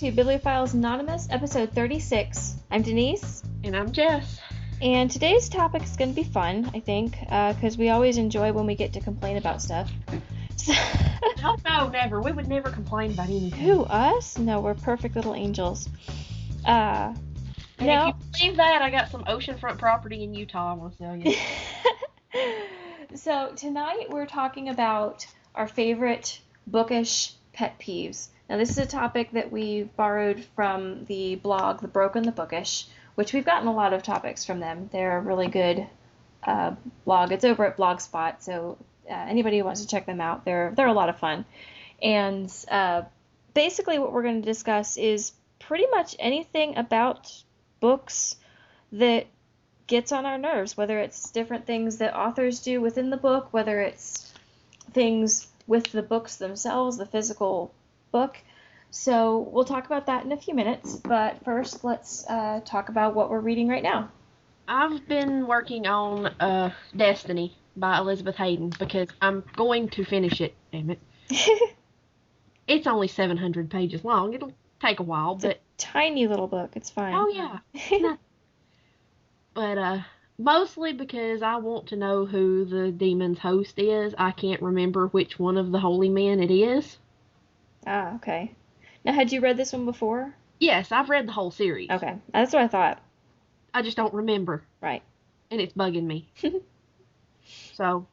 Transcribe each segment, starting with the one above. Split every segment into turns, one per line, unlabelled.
to Bibliophiles Anonymous, episode 36. I'm Denise.
And I'm Jess.
And today's topic is going to be fun, I think, because we always enjoy when we get to complain about stuff. So
No, never. We would never complain about anything.
Who, us? No, we're perfect little angels.
And if you believe that, I got some oceanfront property in Utah I want to sell you.
So tonight we're talking about our favorite bookish pet peeves. Now this is a topic that we borrowed from the blog, The Broken the Bookish, which we've gotten a lot of topics from them. They're a really good blog. It's over at Blogspot, so anybody who wants to check them out, they're a lot of fun. And basically what we're going to discuss is pretty much anything about books that gets on our nerves, whether it's different things that authors do within the book, whether it's things with the books themselves, the physical book. So we'll talk about that in a few minutes, but first let's talk about what we're reading right now.
I've been working on Destiny by Elizabeth Hayden because I'm going to finish it, damn it. It's only 700 pages long. It'll take a while,
It's
but...
a tiny little book. It's fine.
Oh, yeah. But mostly because I want to know who the demon's host is. I can't remember which one of the holy men it is.
Ah, okay. Now, had you read this one before?
Yes, I've read the whole series.
Okay, that's what I thought.
I just don't remember.
Right.
And it's bugging me. So,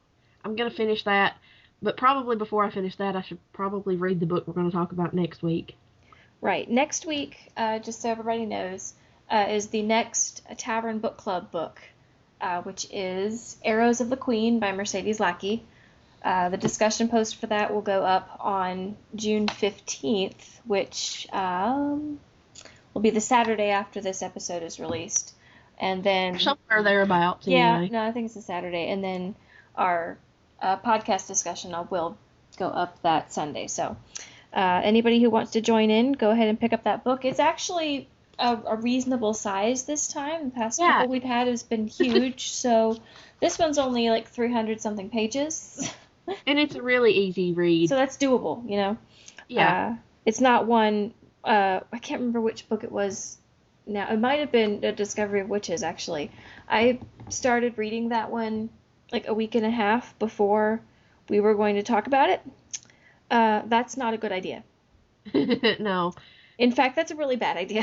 I'm going to finish that. But probably before I finish that, I should probably read the book we're going to talk about next week.
Right. Next week, just so everybody knows, is the next Tavern Book Club book, which is Arrows of the Queen by Mercedes Lackey. The discussion post for that will go up on June 15th, which will be the Saturday after this episode is released. And then
somewhere thereabouts.
Yeah,
anyway.
no, I think it's a Saturday. And then our podcast discussion will go up that Sunday. So anybody who wants to join in, go ahead and pick up that book. It's actually a reasonable size this time. The past couple we've had has been huge. So this one's only like 300-something pages.
And it's a really easy read.
So that's doable, you know?
Yeah.
It's not one, I can't remember which book it was now. It might have been A Discovery of Witches, actually. I started reading that one like a week and a half before we were going to talk about it. That's not a good idea.
No.
In fact, that's a really bad idea.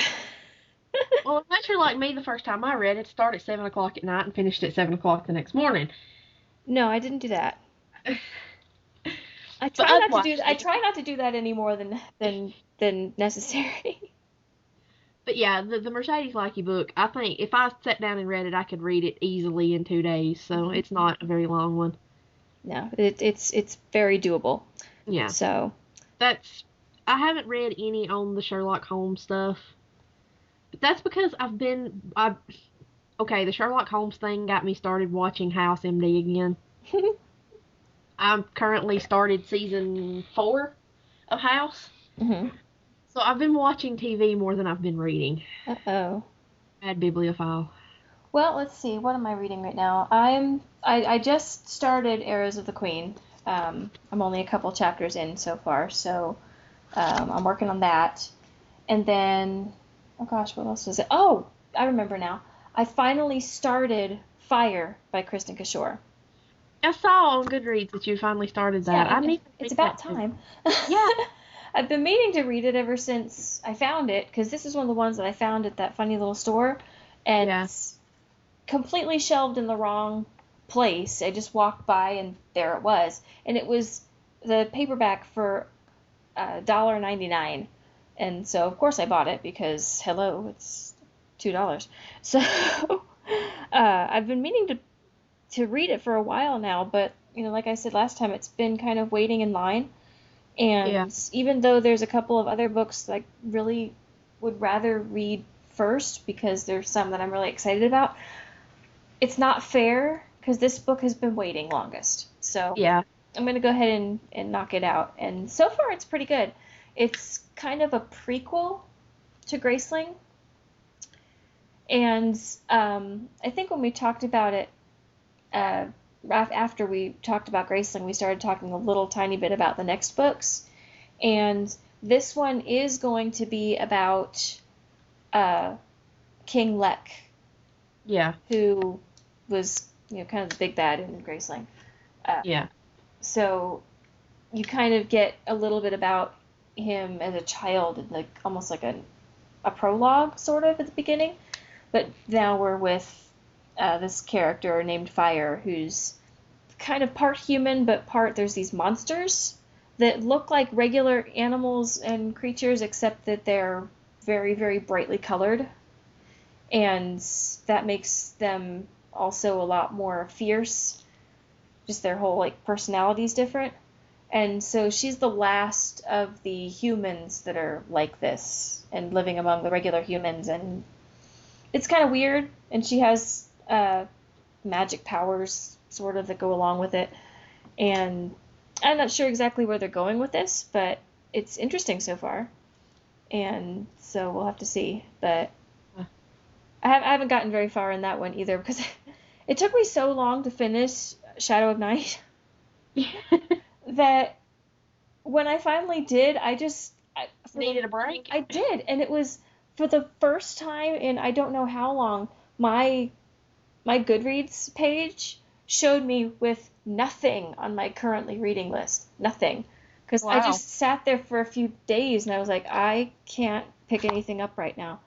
Well, unless you're like me, the first time I read it, started at 7 o'clock at night and finished at 7 o'clock the next morning.
No, I didn't do that. I try not to do that any more than necessary.
But yeah, the Mercedes Lackey book, I think if I sat down and read it, I could read it easily in 2 days. So it's not a very long one.
No, it's very doable.
Yeah.
So
I haven't read any on the Sherlock Holmes stuff. But that's because okay, the Sherlock Holmes thing got me started watching House MD again. I'm currently started season 4 of House.
Mm-hmm.
So I've been watching TV more than I've been reading.
Uh-oh.
Bad bibliophile.
Well, let's see. What am I reading right now? I just started Arrows of the Queen. I'm only a couple chapters in so far, so I'm working on that. And then, oh gosh, what else is it? Oh, I remember now. I finally started Fire by Kristen Kishore.
I saw on Goodreads that you finally started that.
Yeah, it's about time.
Yeah.
I've been meaning to read it ever since I found it, because this is one of the ones that I found at that funny little store, and it's completely shelved in the wrong place. I just walked by, and there it was. And it was the paperback for $1.99. And so, of course, I bought it, because, hello, it's $2. So I've been meaning to read it for a while now, but, you know, like I said last time, it's been kind of waiting in line. And even though there's a couple of other books that I really would rather read first, because there's some that I'm really excited about, it's not fair, because this book has been waiting longest. So
yeah,
I'm going to go ahead and knock it out. And so far, it's pretty good. It's kind of a prequel to Graceling. And I think when we talked about it, after we talked about Graceling, we started talking a little tiny bit about the next books. And This one is going to be about King Lek.
Yeah.
Who was, kind of the big bad in Graceling.
Yeah.
So you kind of get a little bit about him as a child, and almost like a prologue, sort of, at the beginning. But now we're with this character named Fire, who's kind of part human, but there's these monsters that look like regular animals and creatures, except that they're very, very brightly colored. And that makes them also a lot more fierce. Just their whole, personality's different. And so she's the last of the humans that are like this and living among the regular humans. And it's kind of weird. And she has magic powers, sort of, that go along with it. And I'm not sure exactly where they're going with this, but it's interesting so far. And so we'll have to see. But I haven't gotten very far in that one either, because it took me so long to finish Shadow of Night that when I finally did, I
needed a break.
I did, and it was for the first time in I don't know how long. My Goodreads page showed me with nothing on my currently reading list, nothing, because I just sat there for a few days and I was like, I can't pick anything up right now.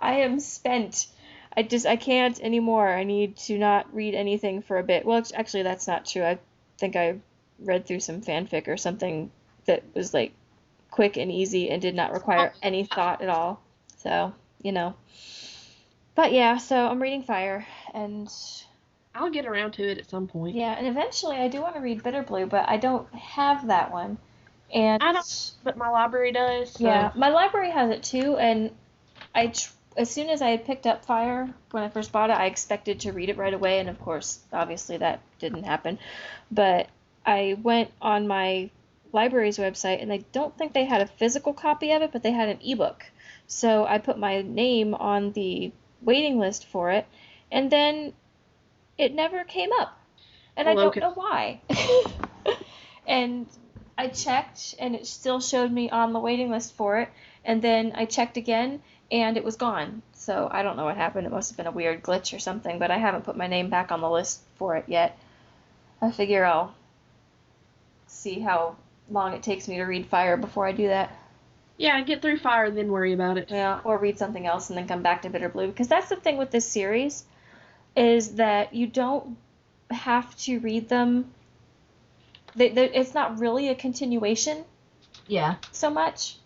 I am spent. I can't anymore. I need to not read anything for a bit. Well, actually, that's not true. I think I read through some fanfic or something that was quick and easy and did not require any thought at all. So, But yeah, so I'm reading Fire, and
I'll get around to it at some point.
Yeah, and eventually I do want to read Bitter Blue, but I don't have that one. And
I don't, but my library does. So.
Yeah, my library has it too, and as soon as I had picked up Fire when I first bought it, I expected to read it right away, and of course, obviously that didn't happen. But I went on my library's website, and I don't think they had a physical copy of it, but they had an ebook. So I put my name on the waiting list for it, and then it never came up. And I don't know why. And I checked, and it still showed me on the waiting list for it. And then I checked again, and it was gone. So I don't know what happened. It must have been a weird glitch or something, but I haven't put my name back on the list for it yet. I figure I'll see how long it takes me to read Fire before I do that.
Yeah, get through Fire and then worry about it.
Yeah, or read something else and then come back to Bitter Blue. Because that's the thing with this series, is that you don't have to read them. It's not really a continuation.
Yeah.
So much.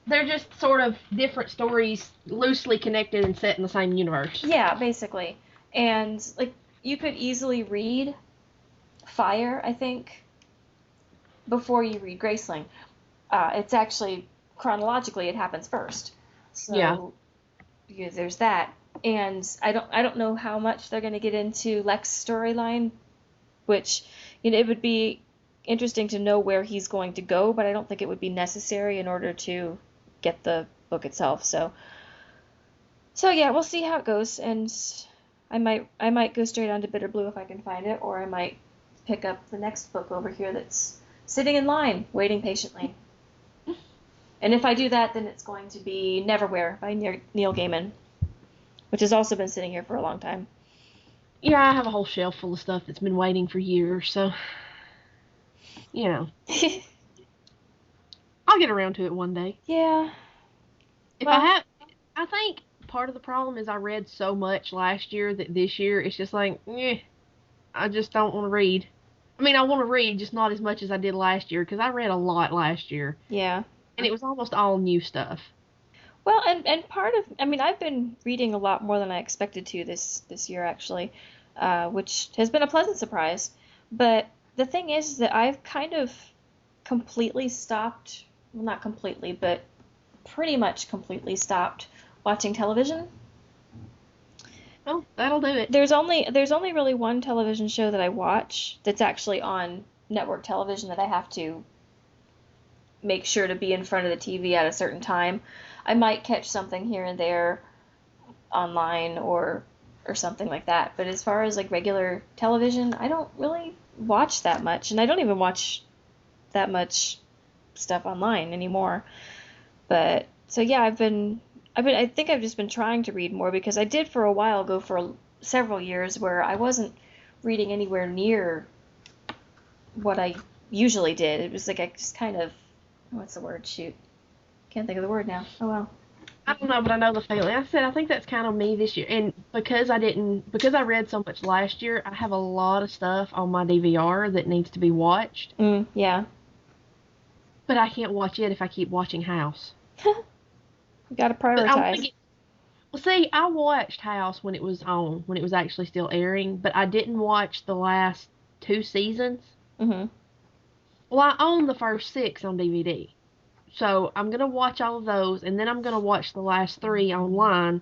They're just sort of different stories, loosely connected and set in the same universe.
Yeah, basically. And, you could easily read Fire, I think, before you read Graceling. It's actually, chronologically, it happens first. So, yeah, there's that. And I don't know how much they're going to get into Lek's storyline, which, it would be interesting to know where he's going to go, but I don't think it would be necessary in order to get the book itself. So yeah, we'll see how it goes, and I might go straight on to Bitter Blue if I can find it, or I might pick up the next book over here that's sitting in line, waiting patiently. And if I do that, then it's going to be Neverwhere by Neil Gaiman, which has also been sitting here for a long time.
Yeah, I have a whole shelf full of stuff that's been waiting for years, so, I'll get around to it one day.
Yeah.
I think part of the problem is I read so much last year that this year it's just I just don't want to read. I mean, I want to read, just not as much as I did last year, because I read a lot last year.
Yeah.
And it was almost all new stuff.
Well, and part of, I've been reading a lot more than I expected to this year, actually, which has been a pleasant surprise. But the thing is that I've kind of completely stopped, well, not completely, but pretty much completely stopped watching television.
Oh, that'll do it.
There's only really one television show that I watch that's actually on network television that I have to make sure to be in front of the TV at a certain time. I might catch something here and there online or something like that. But as far as regular television, I don't really watch that much, and I don't even watch that much stuff online anymore. But so yeah, I think I've just been trying to read more because I did for a while go for several years where I wasn't reading anywhere near what I usually did. It was like I just kind of, what's the word? Shoot. Can't think of the word now. Oh well.
I don't know, but I know the feeling. I said I think that's kind of me this year, and because I read so much last year, I have a lot of stuff on my DVR that needs to be watched.
Yeah.
But I can't watch it if I keep watching House.
You gotta prioritize.
Well, see, I watched House when it was on, when it was actually still airing, but I didn't watch the last 2 seasons.
Mm-hmm.
Well, I own the first 6 on DVD. So I'm going to watch all of those, and then I'm going to watch the last 3 online,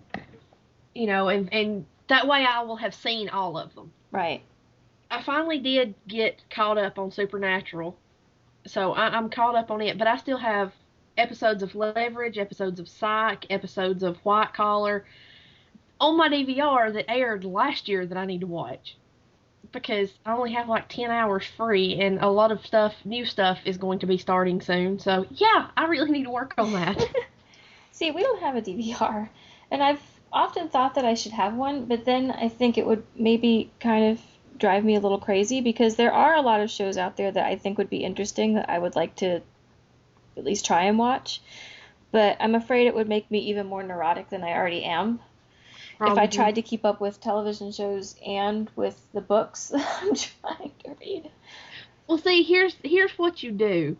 and that way I will have seen all of them.
Right.
I finally did get caught up on Supernatural, so I'm caught up on it, but I still have episodes of Leverage, episodes of Psych, episodes of White Collar on my DVR that aired last year that I need to watch. Because I only have like 10 hours free, and a lot of new stuff is going to be starting soon. So, yeah, I really need to work on that.
See, we don't have a DVR, and I've often thought that I should have one, but then I think it would maybe kind of drive me a little crazy because there are a lot of shows out there that I think would be interesting that I would like to at least try and watch. But I'm afraid it would make me even more neurotic than I already am. If I tried to keep up with television shows and with the books I'm trying to read.
Well, see, here's what you do.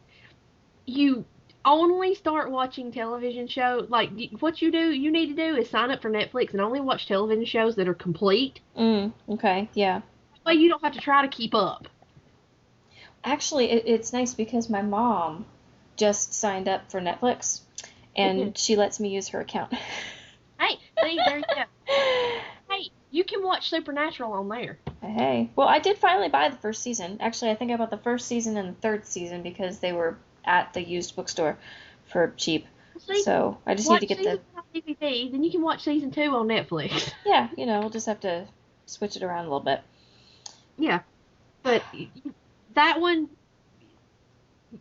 You only start watching television shows. Like, what you need to do is sign up for Netflix and only watch television shows that are complete.
Okay, yeah.
That way you don't have to try to keep up.
Actually, it's nice because my mom just signed up for Netflix, and she lets me use her account.
Hey, see, there you go. Hey, you can watch Supernatural on there.
Hey. Well, I did finally buy the first season. Actually, I think I bought the first season and the third season because they were at the used bookstore for cheap. See, so I just need to get the
DVD, then you can watch season 2 on Netflix.
Yeah, we'll just have to switch it around a little bit.
Yeah, but that one,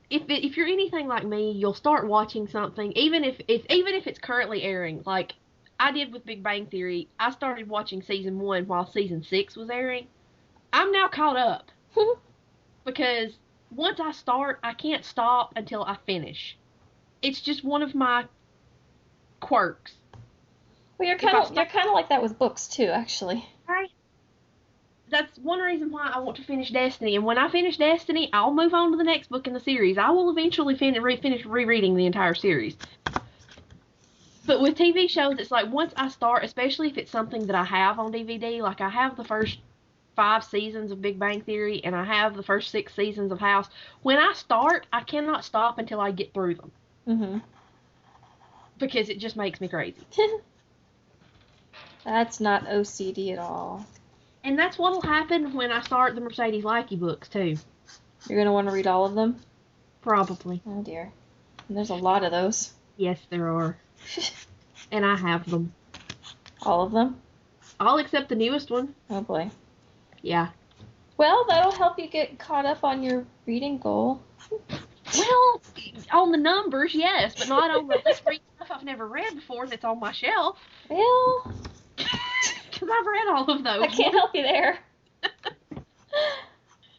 if you're anything like me, you'll start watching something even if it's currently airing. Like I did with Big Bang Theory, I started watching season 1 while season 6 was airing. I'm now caught up because once I start, I can't stop until I finish. It's just one of my quirks.
Well, you're kind of like that with books too, actually.
Right. That's one reason why I want to finish Destiny. And when I finish Destiny, I'll move on to the next book in the series. I will eventually finish rereading the entire series. But with TV shows, it's like once I start, especially if it's something that I have on DVD, like I have the first 5 seasons of Big Bang Theory and I have the first 6 seasons of House. When I start, I cannot stop until I get through them.
Mm-hmm.
Because it just makes me crazy.
That's not OCD at all.
And that's what'll happen when I start the Mercedes Lackey books, too.
You're going to want to read all of them?
Probably.
Oh, dear. And there's a lot of those.
Yes, there are. And I have them.
All of them?
All except the newest one.
Oh, boy.
Yeah.
Well, that'll help you get caught up on your reading goal.
Well, on the numbers, yes, but not on the let's read stuff I've never read before that's on my shelf.
Well...
Because I've read all of those.
I can't help you there.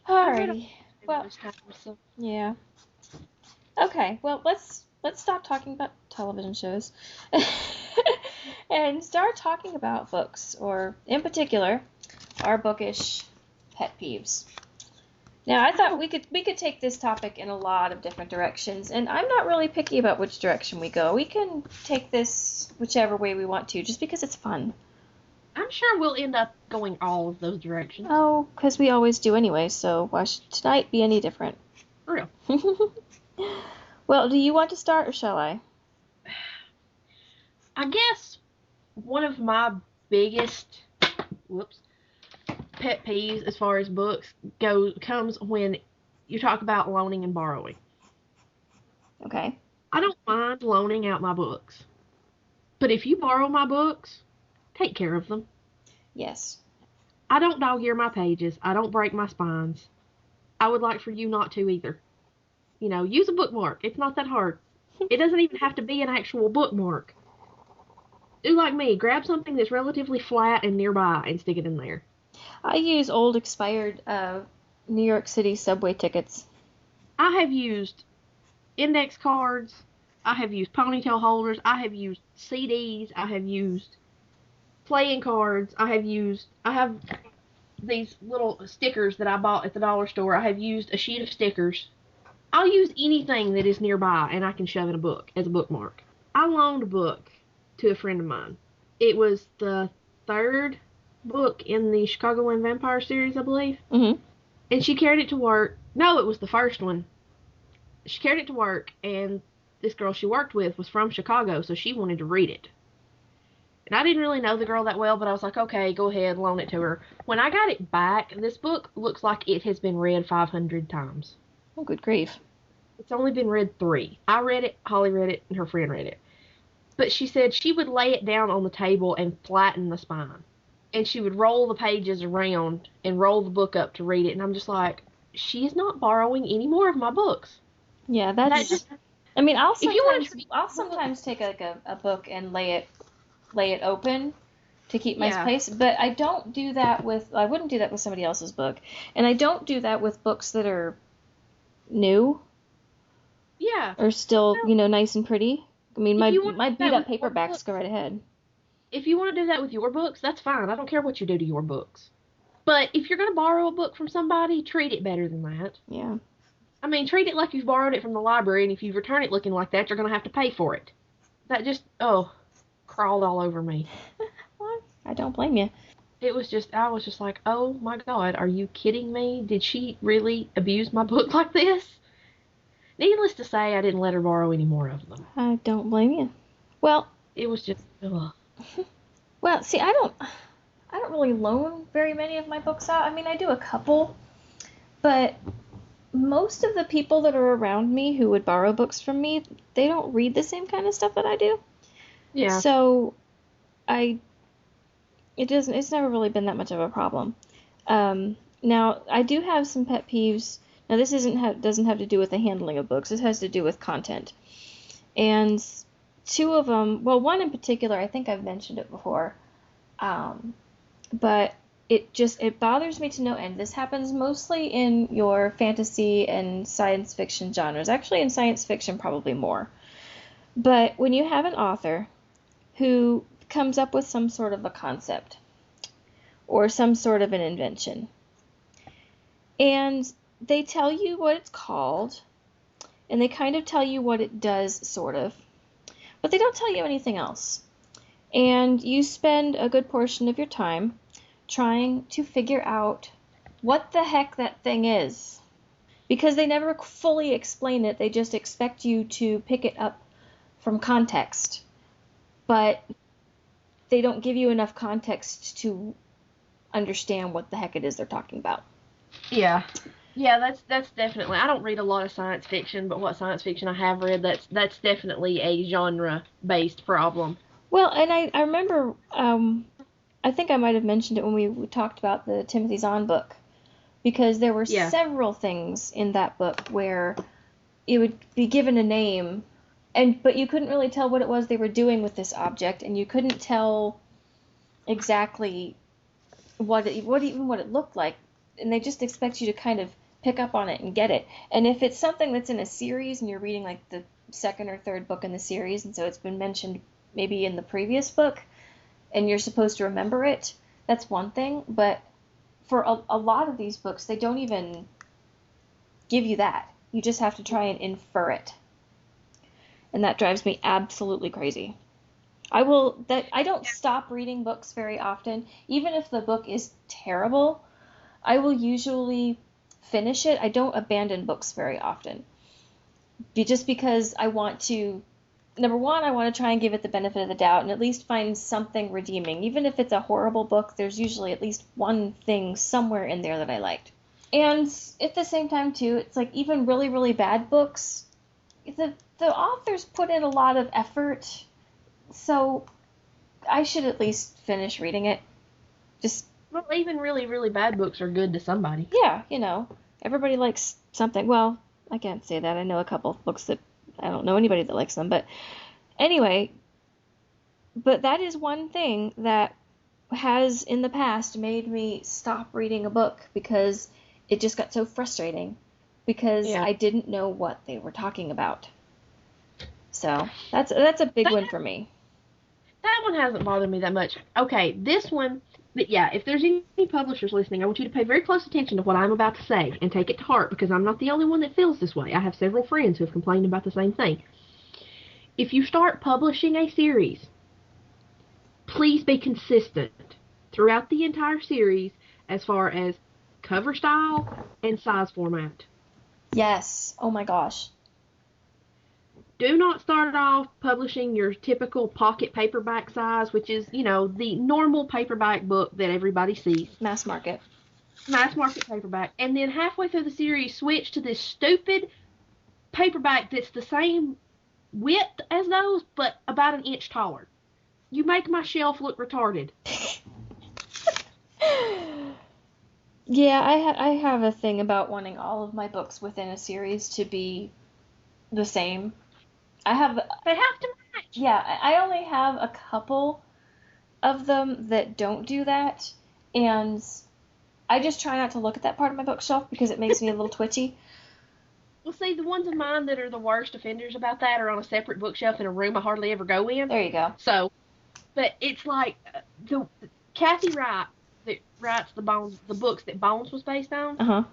Alrighty. Well, yeah. Okay, well, let's stop talking about television shows and start talking about books, or in particular, our bookish pet peeves. Now, I thought we could take this topic in a lot of different directions, and I'm not really picky about which direction we go. We can take this whichever way we want to, just because it's fun.
I'm sure we'll end up going all of those directions.
Oh, because we always do anyway, so why should tonight be any different?
For
real. Well, do you want to start, or shall I?
I guess one of my biggest pet peeves as far as books comes when you talk about loaning and borrowing.
Okay.
I don't mind loaning out my books. But if you borrow my books, take care of them.
Yes.
I don't dog-ear my pages. I don't break my spines. I would like for you not to either. Use a bookmark. It's not that hard. It doesn't even have to be an actual bookmark. Do like me. Grab something that's relatively flat and nearby and stick it in there.
I use old expired New York City subway tickets.
I have used index cards. I have used ponytail holders. I have used CDs. I have used playing cards. I have these little stickers that I bought at the dollar store. I have used a sheet of stickers. I'll use anything that is nearby and I can shove in a book as a bookmark. I loaned a book to a friend of mine. It was the third book in the Chicagoland Vampire series, I believe.
Mm-hmm.
And she carried it to work. No, it was the first one. She carried it to work, and this girl she worked with was from Chicago, so she wanted to read it. And I didn't really know the girl that well, but I was like, okay, go ahead, loan it to her. When I got it back, this book looks like it has been read 500 times.
Oh, good grief.
It's only been read 3. I read it, Holly read it, and her friend read it. But she said she would lay it down on the table and flatten the spine. And she would roll the pages around and roll the book up to read it. And I'm just like, she is not borrowing any more of my books.
Yeah, that's just... I mean, I'll sometimes take like a book and lay it open to keep my place, but I don't do that I wouldn't do that with somebody else's book. And I don't do that with books that are new.
Yeah.
Or still, nice and pretty. I mean, my beat up paperbacks go right ahead.
If you want to do that with your books, that's fine. I don't care what you do to your books. But if you're going to borrow a book from somebody, treat it better than that.
Yeah.
I mean, treat it like you've borrowed it from the library, and if you return it looking like that, you're going to have to pay for it. That just, crawled all over me.
I don't blame you.
I was just like, oh my God, are you kidding me? Did she really abuse my book like this? Needless to say, I didn't let her borrow any more of them.
I don't blame you. Well,
it was just, ugh.
Well, see, I don't really loan very many of my books out. I mean, I do a couple, but most of the people that are around me who would borrow books from me, they don't read the same kind of stuff that I do.
Yeah.
So, it's never really been that much of a problem. Now, I do have some pet peeves. Now, this doesn't have to do with the handling of books. This has to do with content. And 2 of them, well, one in particular, I think I've mentioned it before, but it bothers me to no end. This happens mostly in your fantasy and science fiction genres. Actually, in science fiction, probably more. But when you have an author who comes up with some sort of a concept or some sort of an invention, and they tell you what it's called, and they kind of tell you what it does, sort of, but they don't tell you anything else. And you spend a good portion of your time trying to figure out what the heck that thing is. Because they never fully explain it, they just expect you to pick it up from context. But they don't give you enough context to understand what the heck it is they're talking about.
Yeah. Yeah, that's definitely... I don't read a lot of science fiction, but what science fiction I have read, that's definitely a genre-based problem.
Well, and I remember, I think I might have mentioned it when we talked about the Timothy Zahn book, because there were several things in that book where it would be given a name, but you couldn't really tell what it was they were doing with this object, and you couldn't tell exactly what it looked like, and they just expect you to kind of pick up on it and get it. And if it's something that's in a series and you're reading like the 2nd or 3rd book in the series, and so it's been mentioned maybe in the previous book, and you're supposed to remember it, that's one thing. But for a lot of these books, they don't even give you that. You just have to try and infer it. And that drives me absolutely crazy. I don't stop reading books very often. Even if the book is terrible, I will usually finish it. I don't abandon books very often. Just because I want to, number one, I want to try and give it the benefit of the doubt and at least find something redeeming. Even if it's a horrible book, there's usually at least one thing somewhere in there that I liked. And at the same time, too, it's like even really, really bad books, the authors put in a lot of effort, so I should at least finish reading it.
Well, even really, really bad books are good to somebody.
Yeah, everybody likes something. Well, I can't say that. I know a couple of books that I don't know anybody that likes them, but anyway, but that is one thing that has in the past made me stop reading a book because it just got so frustrating because
Yeah.
I didn't know what they were talking about. So that's a big one for me.
That one hasn't bothered me that much. Okay, this one, but yeah, if there's any publishers listening, I want you to pay very close attention to what I'm about to say and take it to heart because I'm not the only one that feels this way. I have several friends who have complained about the same thing. If you start publishing a series, please be consistent throughout the entire series as far as cover style and size format.
Yes. Oh my gosh.
Do not start off publishing your typical pocket paperback size, which is, the normal paperback book that everybody sees.
Mass market.
Mass market paperback. And then halfway through the series, switch to this stupid paperback that's the same width as those, but about an inch taller. You make my shelf look retarded.
Yeah, I have a thing about wanting all of my books within a series to be the same.
They have to match.
Yeah, I only have a couple of them that don't do that, and I just try not to look at that part of my bookshelf because it makes me a little twitchy.
Well, see, the ones of mine that are the worst offenders about that are on a separate bookshelf in a room I hardly ever go in.
There you go.
So, but it's like the Kathy Wright that writes the books that Bones was based on.
Uh-huh.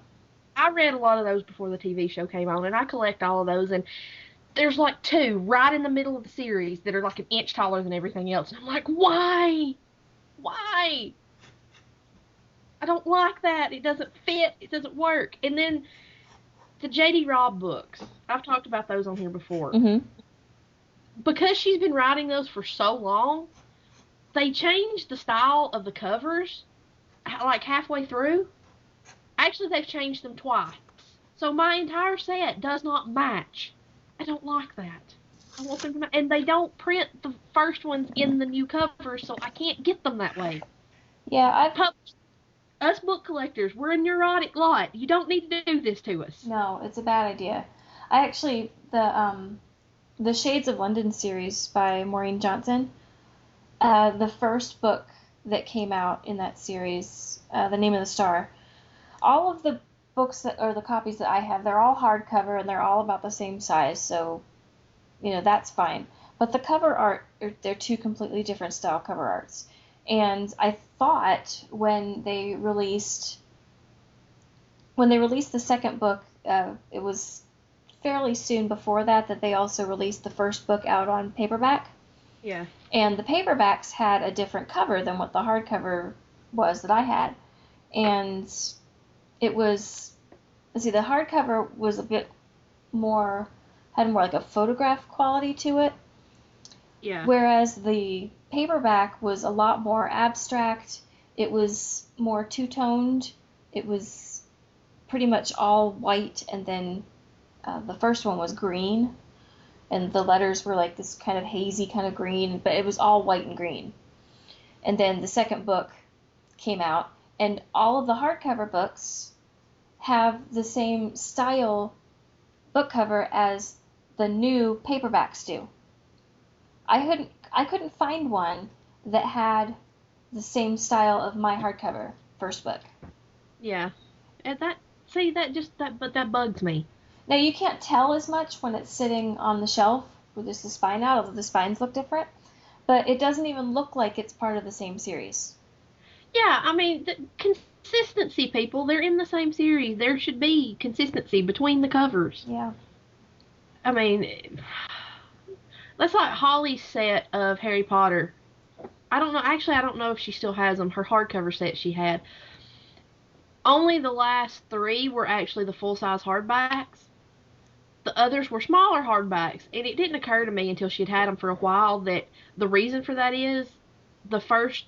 I read a lot of those before the TV show came on, and I collect all of those, and there's like two right in the middle of the series that are like an inch taller than everything else. And I'm like, why? Why? I don't like that. It doesn't fit. It doesn't work. And then the J.D. Robb books. I've talked about those on here before.
Mm-hmm.
Because she's been writing those for so long, they changed the style of the covers like halfway through. Actually, they've changed them twice. So my entire set does not match. I don't like that. I want them to match. And they don't print the first ones in the new covers, so I can't get them that way.
Yeah,
Us book collectors, we're a neurotic lot. You don't need to do this to us.
No, it's a bad idea. I actually the Shades of London series by Maureen Johnson, the first book that came out in that series, The Name of the Star, all of the books that or the copies that I have, they're all hardcover and they're all about the same size, so that's fine. But the cover art, they're two completely different style cover arts. And I thought when they released the second book, it was fairly soon before that they also released the first book out on paperback.
Yeah.
And the paperbacks had a different cover than what the hardcover was that I had. And it was, the hardcover was a bit more, had more like a photograph quality to it.
Yeah.
Whereas the paperback was a lot more abstract. It was more two-toned. It was pretty much all white, and then the first one was green, and the letters were like this kind of hazy kind of green, but it was all white and green. And then the second book came out, and all of the hardcover books have the same style book cover as the new paperbacks do. I couldn't find one that had the same style of my hardcover first book.
Yeah. And that bugs me.
Now you can't tell as much when it's sitting on the shelf with just the spine out, although the spines look different, but it doesn't even look like it's part of the same series.
Yeah, I mean, consistency, people. They're in the same series. There should be consistency between the covers.
Yeah.
I mean, that's like Holly's set of Harry Potter. I don't know. Actually, I don't know if she still has them. Her hardcover set she had. Only the last 3 were actually the full-size hardbacks. The others were smaller hardbacks. And it didn't occur to me until she'd had them for a while that the reason for that is the first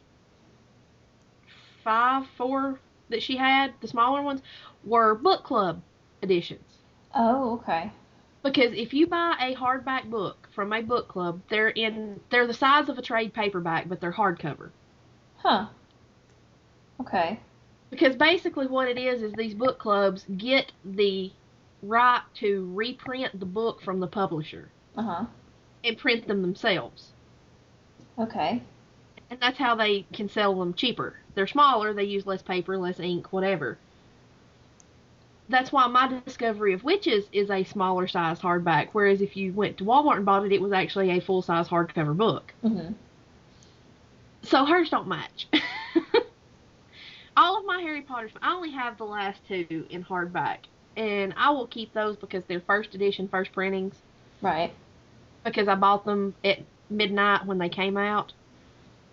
4 that she had, the smaller ones, were book club editions.
Oh, okay.
Because if you buy a hardback book from a book club, they're the size of a trade paperback, but they're hardcover.
Huh. Okay.
Because basically what it is these book clubs get the right to reprint the book from the publisher
Uh-huh.
and print them themselves.
Okay.
And that's how they can sell them cheaper. They're smaller, they use less paper, less ink, whatever. That's why my Discovery of Witches is a smaller size hardback, whereas if you went to Walmart and bought it, it was actually a full-size hardcover book.
Mm-hmm.
So hers don't match. All of my Harry Potters, I only have the last two in hardback, and I will keep those because they're first edition, first printings.
Right.
Because I bought them at midnight when they came out.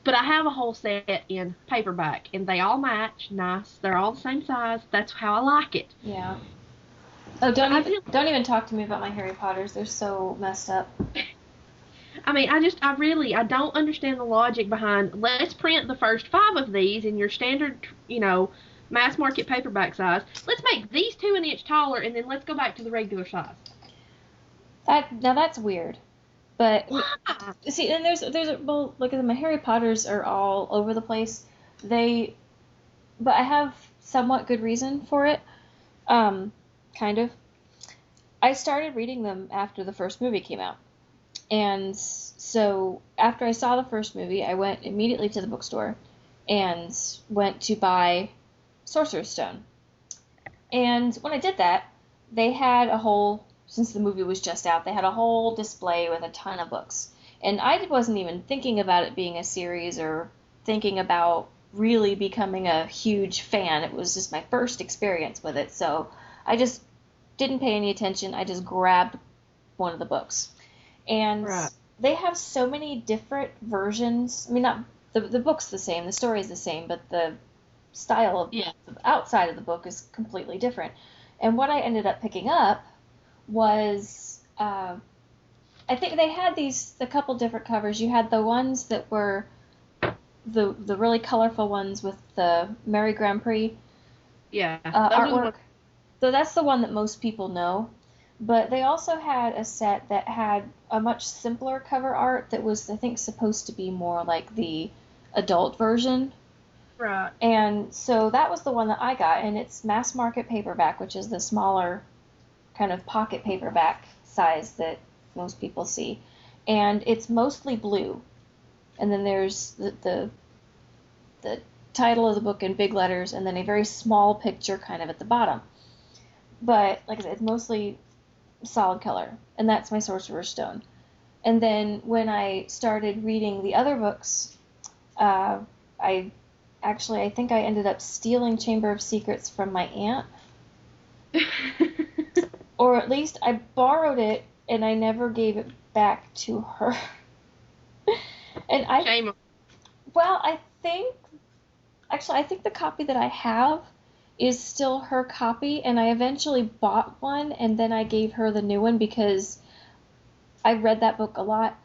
But I have a whole set in paperback, and they all match nice. They're all the same size. That's how I like it.
Yeah. Oh, don't even talk to me about my Harry Potters. They're so messed up.
I mean, I don't understand the logic behind, let's print the first 5 of these in your standard, mass market paperback size. Let's make these 2 an inch taller, and then let's go back to the regular size.
Now that's weird. But see, and well, look at them. My Harry Potters are all over the place. But I have somewhat good reason for it. Kind of. I started reading them after the first movie came out. And so after I saw the first movie, I went immediately to the bookstore and went to buy Sorcerer's Stone. And when I did that, they had since the movie was just out, they had a whole display with a ton of books. And I wasn't even thinking about it being a series or thinking about really becoming a huge fan. It was just my first experience with it. So I just didn't pay any attention. I just grabbed one of the books. And they have so many different versions. I mean, not the book's the same, the story's the same, but the style of the outside of the book is completely different. And what I ended up picking up was, I think they had a couple different covers. You had the ones that were the really colorful ones with the Merry Grand Prix artwork. So that's the one that most people know. But they also had a set that had a much simpler cover art that was, I think, supposed to be more like the adult version.
Right.
And so that was the one that I got, and it's mass market paperback, which is the smaller kind of pocket paperback size that most people see. And it's mostly blue. And then there's the title of the book in big letters, and then a very small picture kind of at the bottom. But, like I said, it's mostly solid color, and that's my Sorcerer's Stone. And then when I started reading the other books, I think I ended up stealing Chamber of Secrets from my aunt. Or at least I borrowed it, and I never gave it back to her. And
Shame.
Well, I think the copy that I have is still her copy, and I eventually bought one, and then I gave her the new one because I read that book a lot,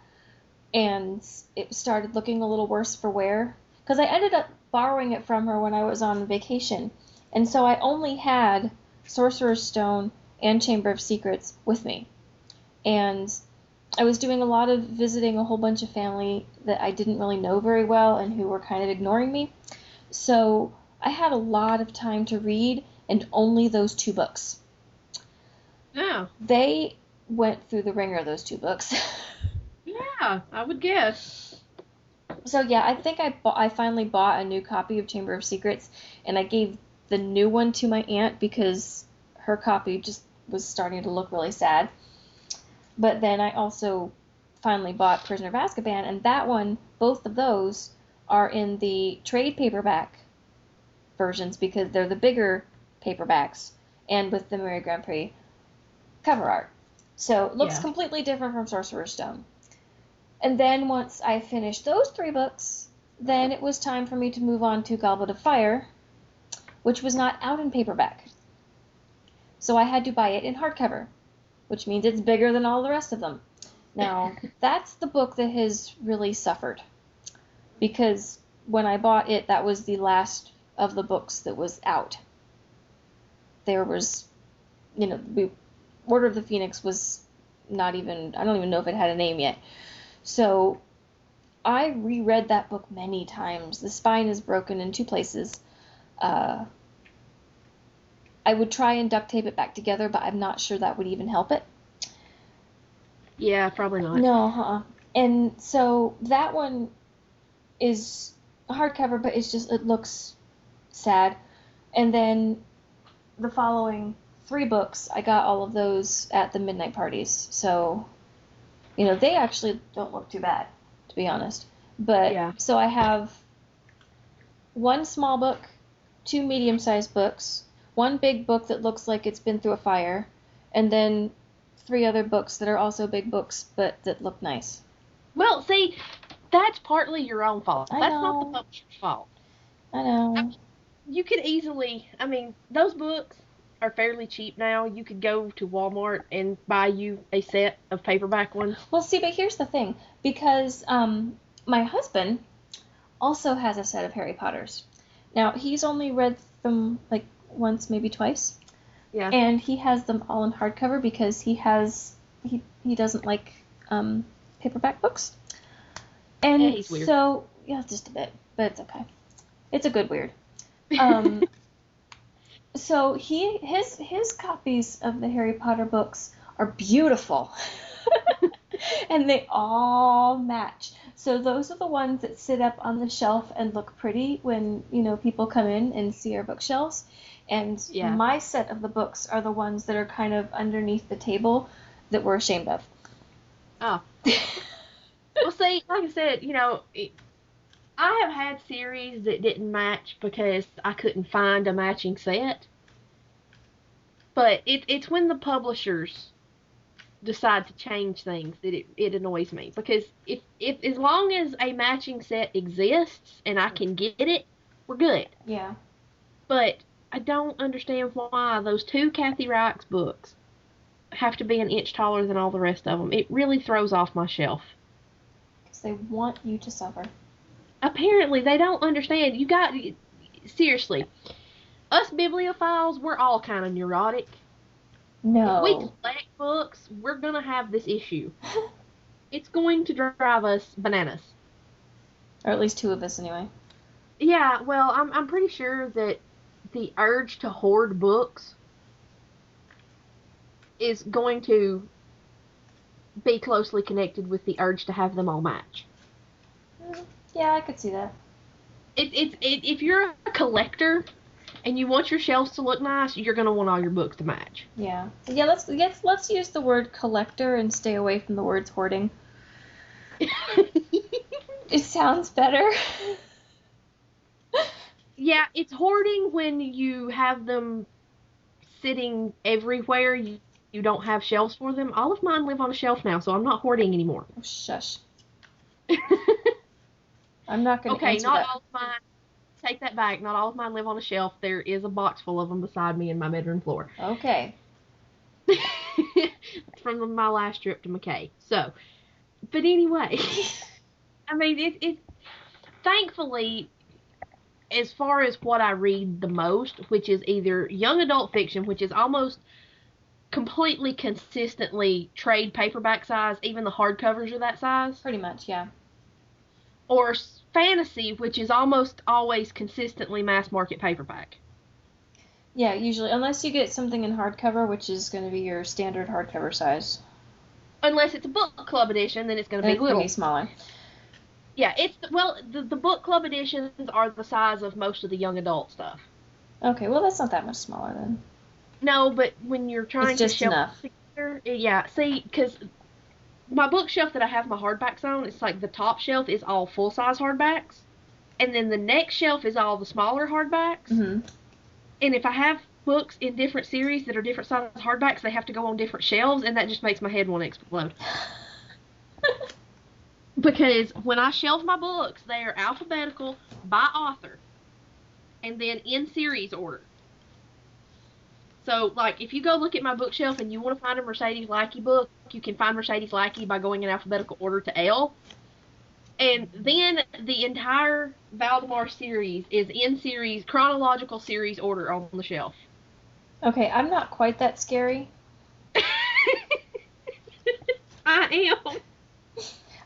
and it started looking a little worse for wear. Because I ended up borrowing it from her when I was on vacation, and so I only had Sorcerer's Stone and Chamber of Secrets with me. And I was doing a lot of visiting a whole bunch of family that I didn't really know very well and who were kind of ignoring me. So I had a lot of time to read, and only those 2 books.
Yeah.
They went through the ringer, those 2 books.
Yeah, I would guess.
So yeah, I think I finally bought a new copy of Chamber of Secrets, and I gave the new one to my aunt because her copy just was starting to look really sad. But then I also finally bought Prisoner of Azkaban, and that one, both of those, are in the trade paperback versions because they're the bigger paperbacks and with the Merry Grand Prix cover art. So it looks completely different from Sorcerer's Stone. And then once I finished those 3 books, then it was time for me to move on to Goblet of Fire, which was not out in paperback. So I had to buy it in hardcover, which means it's bigger than all the rest of them. Now, that's the book that has really suffered, because when I bought it, that was the last of the books that was out. There was, Order of the Phoenix was not even, I don't even know if it had a name yet. So I reread that book many times. The spine is broken in 2 places. I I would try and duct tape it back together, but I'm not sure that would even help it.
Yeah, probably not.
No, And so that one is hardcover, but it looks sad. And then the following 3 books, I got all of those at the midnight parties. So, they actually don't look too bad, to be honest. But,
yeah.
So I have 1 small book, 2 medium-sized books, 1 big book that looks like it's been through a fire, and then 3 other books that are also big books, but that look nice.
Well, see, that's partly your own fault. That's not the publisher's fault.
I know.
You could easily, those books are fairly cheap now. You could go to Walmart and buy you a set of paperback ones.
Well, see, but here's the thing. Because my husband also has a set of Harry Potters. Now, he's only read them like once, maybe twice.
Yeah.
And he has them all in hardcover because he doesn't like paperback books. And
yeah, he's weird.
So, yeah, just a bit, but it's okay. It's a good weird. So his copies of the Harry Potter books are beautiful. And they all match. So those are the ones that sit up on the shelf and look pretty when, people come in and see our bookshelves. And my set of the books are the ones that are kind of underneath the table that we're ashamed of.
Oh. Well, see, like I said, I have had series that didn't match because I couldn't find a matching set. But it's when the publishers decide to change things that it annoys me. Because if as long as a matching set exists and I can get it, we're good.
Yeah.
But I don't understand why those 2 Kathy Reichs books have to be an inch taller than all the rest of them. It really throws off my shelf.
Because they want you to suffer.
Apparently, they don't understand. Seriously, us bibliophiles, we're all kind of neurotic.
No.
If we collect books, we're going to have this issue. It's going to drive us bananas.
Or at least 2 of us, anyway.
Yeah, well, I'm pretty sure that the urge to hoard books is going to be closely connected with the urge to have them all match.
Yeah, I could see that.
If you're a collector and you want your shelves to look nice, you're going to want all your books to match.
Yeah. Yeah, let's use the word collector and stay away from the words hoarding. It sounds better.
Yeah, it's hoarding when you have them sitting everywhere. You don't have shelves for them. All of mine live on a shelf now, so I'm not hoarding anymore.
Oh, shush. I'm not going to answer that.
Okay, not all of mine. Take that back. Not all of mine live on a shelf. There is a box full of them beside me in my bedroom floor.
Okay.
From my last trip to McKay. So, but anyway, it thankfully, as far as what I read the most, which is either young adult fiction, which is almost completely consistently trade paperback size, even the hardcovers are that size.
Pretty much, yeah.
Or fantasy, which is almost always consistently mass market paperback.
Yeah, usually, unless you get something in hardcover, which is going to be your standard hardcover size.
Unless it's a book club edition, then it's going to be little.
It's going to be smaller.
Yeah, the book club editions are the size of most of the young adult stuff.
Okay, well, that's not that much smaller then.
No, but when you're trying
to shelf
enough. Together, yeah, see, because my bookshelf that I have my hardbacks on, it's like the top shelf is all full-size hardbacks, and then the next shelf is all the smaller hardbacks.
Mm-hmm.
And if I have books in different series that are different size hardbacks, they have to go on different shelves, and that just makes my head want to explode. Because when I shelve my books, they are alphabetical by author, and then in series order. So, like, if you go look at my bookshelf and you want to find a Mercedes Lackey book, you can find Mercedes Lackey by going in alphabetical order to L. And then the entire Valdemar series is in series, chronological series order on the shelf.
Okay, I'm not quite that scary.
I am.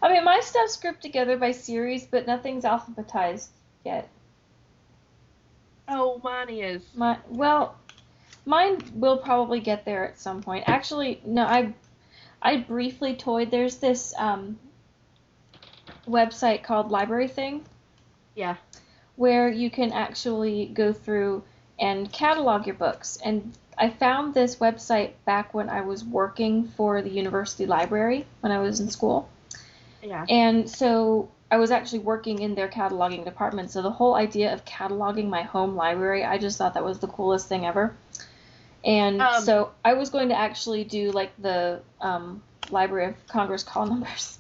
I mean, my stuff's grouped together by series, but nothing's alphabetized yet.
Oh, mine is.
Well, Mine will probably get there at some point. Actually, no, I briefly toyed. There's this website called Library Thing.
Yeah.
Where you can actually go through and catalog your books. And I found this website back when I was working for the university library when I was in school.
Yeah.
And so I was actually working in their cataloging department. So the whole idea of cataloging my home library, I just thought that was the coolest thing ever. And so I was going to actually do like the Library of Congress call numbers.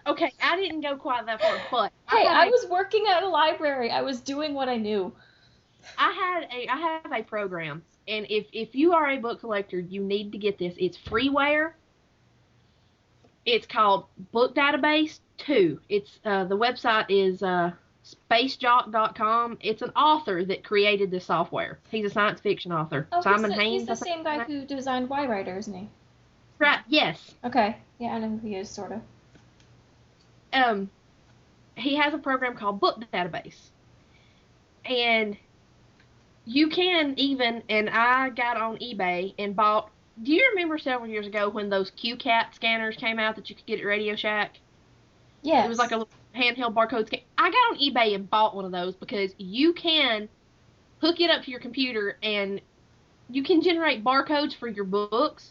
Okay, I didn't go quite that far, but
hey, I was working at a library. I was doing what I knew.
I have a program, and if you are a book collector, you need to get this. It's freeware. It's called Book Database 2. It's the website is spacejock.com. It's an author that created this software. He's a science fiction author.
Oh,
Simon Haynes.
He's the same guy who designed Y Writer, isn't he?
Right. Yes.
Okay. Yeah, I know who he is, sort of.
He has a program called Book Database. And you can even, and I got on eBay and bought, do you remember several years ago when those QCat scanners came out that you could get at Radio Shack?
Yes.
It was like a little handheld barcode scan. I got on eBay and bought one of those because you can hook it up to your computer and you can generate barcodes for your books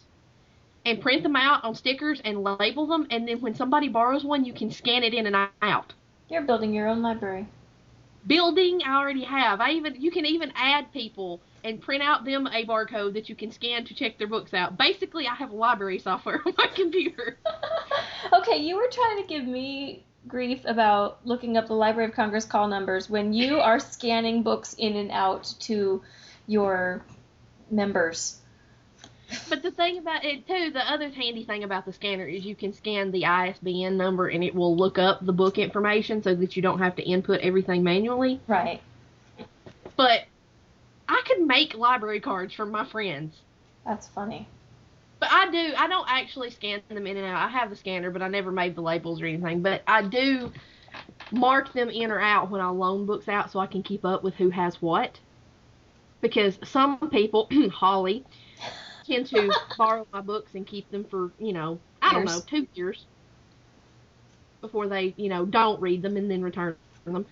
and print them out on stickers and label them, and then when somebody borrows one, you can scan it in and out.
You're building your own library.
Building, I already have. You can even add people and print out them a barcode that you can scan to check their books out. Basically, I have library software on my computer.
Okay, you were trying to give me grief about looking up the Library of Congress call numbers when you are scanning books in and out to your members.
But the thing about it, too, the other handy thing about the scanner is you can scan the ISBN number and it will look up the book information so that you don't have to input everything manually.
Right.
But I could make library cards from my friends.
That's funny.
But I don't actually scan them in and out. I have the scanner, but I never made the labels or anything. But I do mark them in or out when I loan books out so I can keep up with who has what. Because some people, Holly, tend to borrow my books and keep them for, 2 years before they, don't read them and then return them.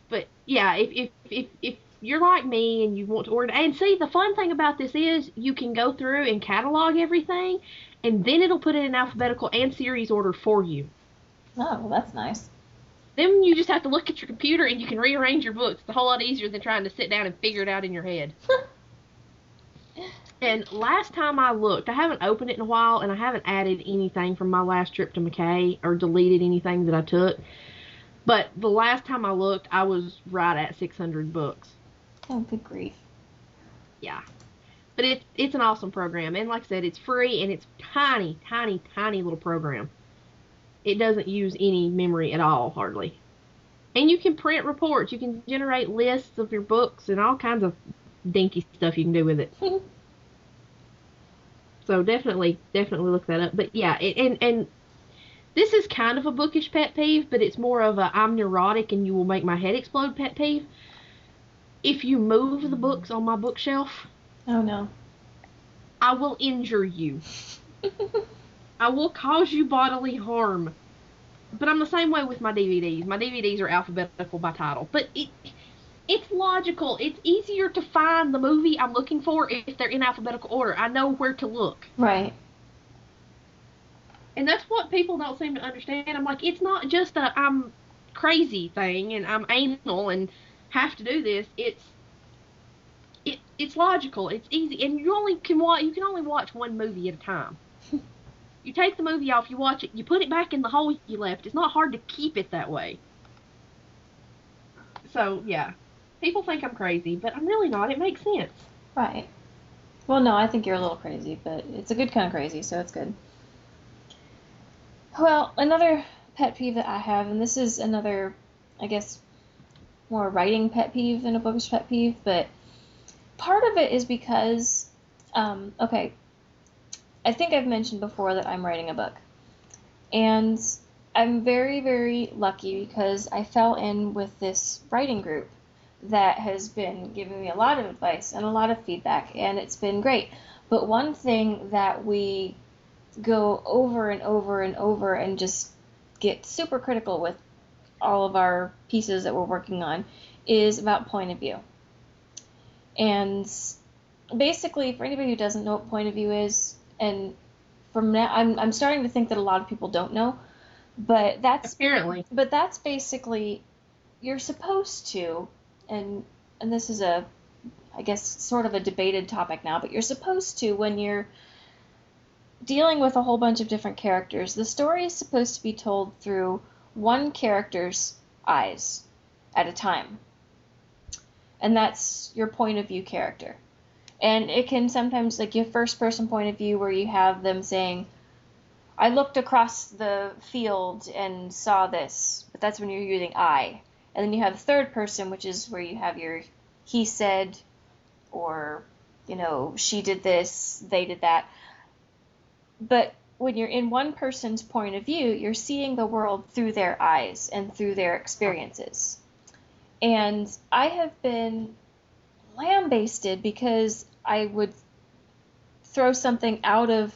But yeah, if you're like me and you want to order, and see, the fun thing about this is you can go through and catalog everything, and then it'll put it in alphabetical and series order for you.
Oh, well, that's nice.
Then you just have to look at your computer and you can rearrange your books. It's a whole lot easier than trying to sit down and figure it out in your head. And last time I looked, I haven't opened it in a while, and I haven't added anything from my last trip to McKay or deleted anything that I took. But the last time I looked, I was right at 600 books.
Oh, good grief.
Yeah. But it's an awesome program. And like I said, it's free, and it's tiny, tiny, tiny little program. It doesn't use any memory at all, hardly. And you can print reports. You can generate lists of your books and all kinds of dinky stuff you can do with it. So definitely look that up. But yeah, and this is kind of a bookish pet peeve, but it's more of a I'm neurotic and you will make my head explode pet peeve. If you move the books on my bookshelf,
oh no,
I will injure you. I will cause you bodily harm. But I'm the same way with my DVDs. My DVDs are alphabetical by title. But it's logical. It's easier to find the movie I'm looking for if they're in alphabetical order. I know where to look.
Right.
And that's what people don't seem to understand. I'm like, it's not just a I'm crazy thing and I'm anal and have to do this. It's logical. It's easy. And you can only watch one movie at a time. You take the movie off, you watch it, you put it back in the hole you left. It's not hard to keep it that way. So, yeah. People think I'm crazy, but I'm really not. It makes sense.
Right. Well, no, I think you're a little crazy, but it's a good kind of crazy, so it's good. Well, another pet peeve that I have, and this is another, I guess, more writing pet peeve than a bookish pet peeve, but part of it is because, okay, I think I've mentioned before that I'm writing a book. And I'm very, very lucky because I fell in with this writing group that has been giving me a lot of advice and a lot of feedback, and it's been great. But one thing that we go over and over and over and just get super critical with all of our pieces that we're working on is about point of view. And basically, for anybody who doesn't know what point of view is, and from now, I'm starting to think that a lot of people don't know, but that's basically, you're supposed to, and this is I guess sort of a debated topic now, but you're supposed to, when you're dealing with a whole bunch of different characters, the story is supposed to be told through one character's eyes at a time. And that's your point of view character. And it can sometimes, like your first person point of view, where you have them saying, I looked across the field and saw this, but that's when you're using I. And then you have third person, which is where you have your he said, or, she did this, they did that. But when you're in one person's point of view, you're seeing the world through their eyes and through their experiences. And I have been lambasted because I would throw something out of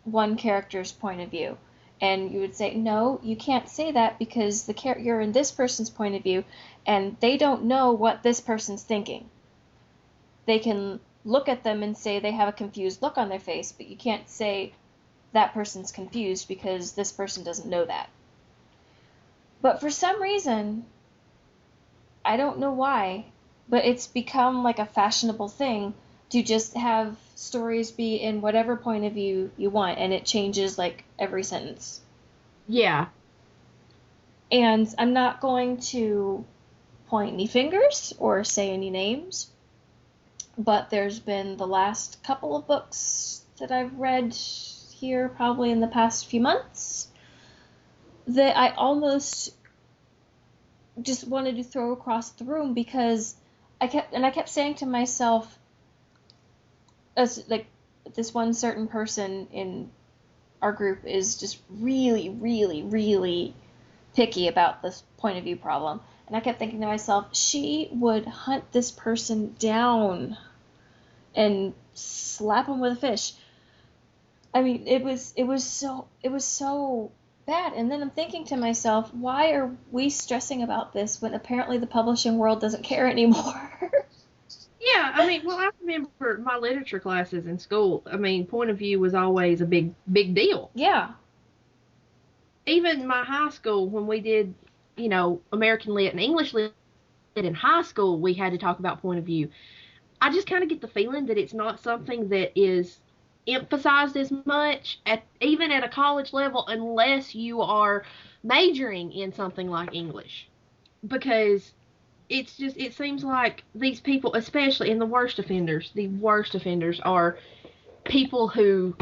one character's point of view. And you would say, no, you can't say that because you're in this person's point of view and they don't know what this person's thinking. They can look at them and say they have a confused look on their face, but you can't say that person's confused because this person doesn't know that. But for some reason, I don't know why, but it's become like a fashionable thing to just have stories be in whatever point of view you want, and it changes like every sentence.
Yeah.
And I'm not going to point any fingers or say any names, but there's been the last couple of books that I've read here probably in the past few months that I almost just wanted to throw across the room because I kept saying to myself, as like this one certain person in our group is just really, really, really picky about this point of view problem. And I kept thinking to myself, she would hunt this person down and slap him with a fish. I mean, it was so bad. And then I'm thinking to myself, why are we stressing about this when apparently the publishing world doesn't care anymore?
Yeah, I mean, well, I remember my literature classes in school. I mean, point of view was always a big deal.
Yeah.
Even my high school, when we did, American Lit and English Lit in high school, we had to talk about point of view. I just kind of get the feeling that it's not something that is emphasized as much even at a college level unless you are majoring in something like English. Because it seems like these people, especially in the worst offenders are people who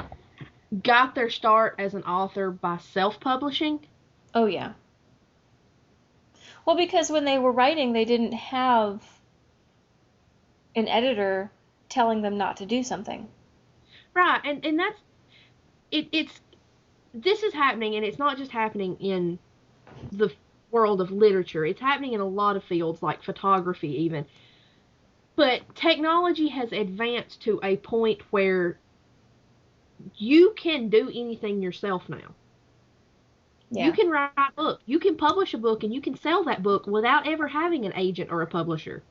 got their start as an author by self-publishing.
Oh, yeah. Well, because when they were writing, they didn't have an editor telling them not to do something.
Right, and that's this is happening, and it's not just happening in the world of literature. It's happening in a lot of fields, like photography even. But technology has advanced to a point where you can do anything yourself now. Yeah. You can write a book. You can publish a book, and you can sell that book without ever having an agent or a publisher.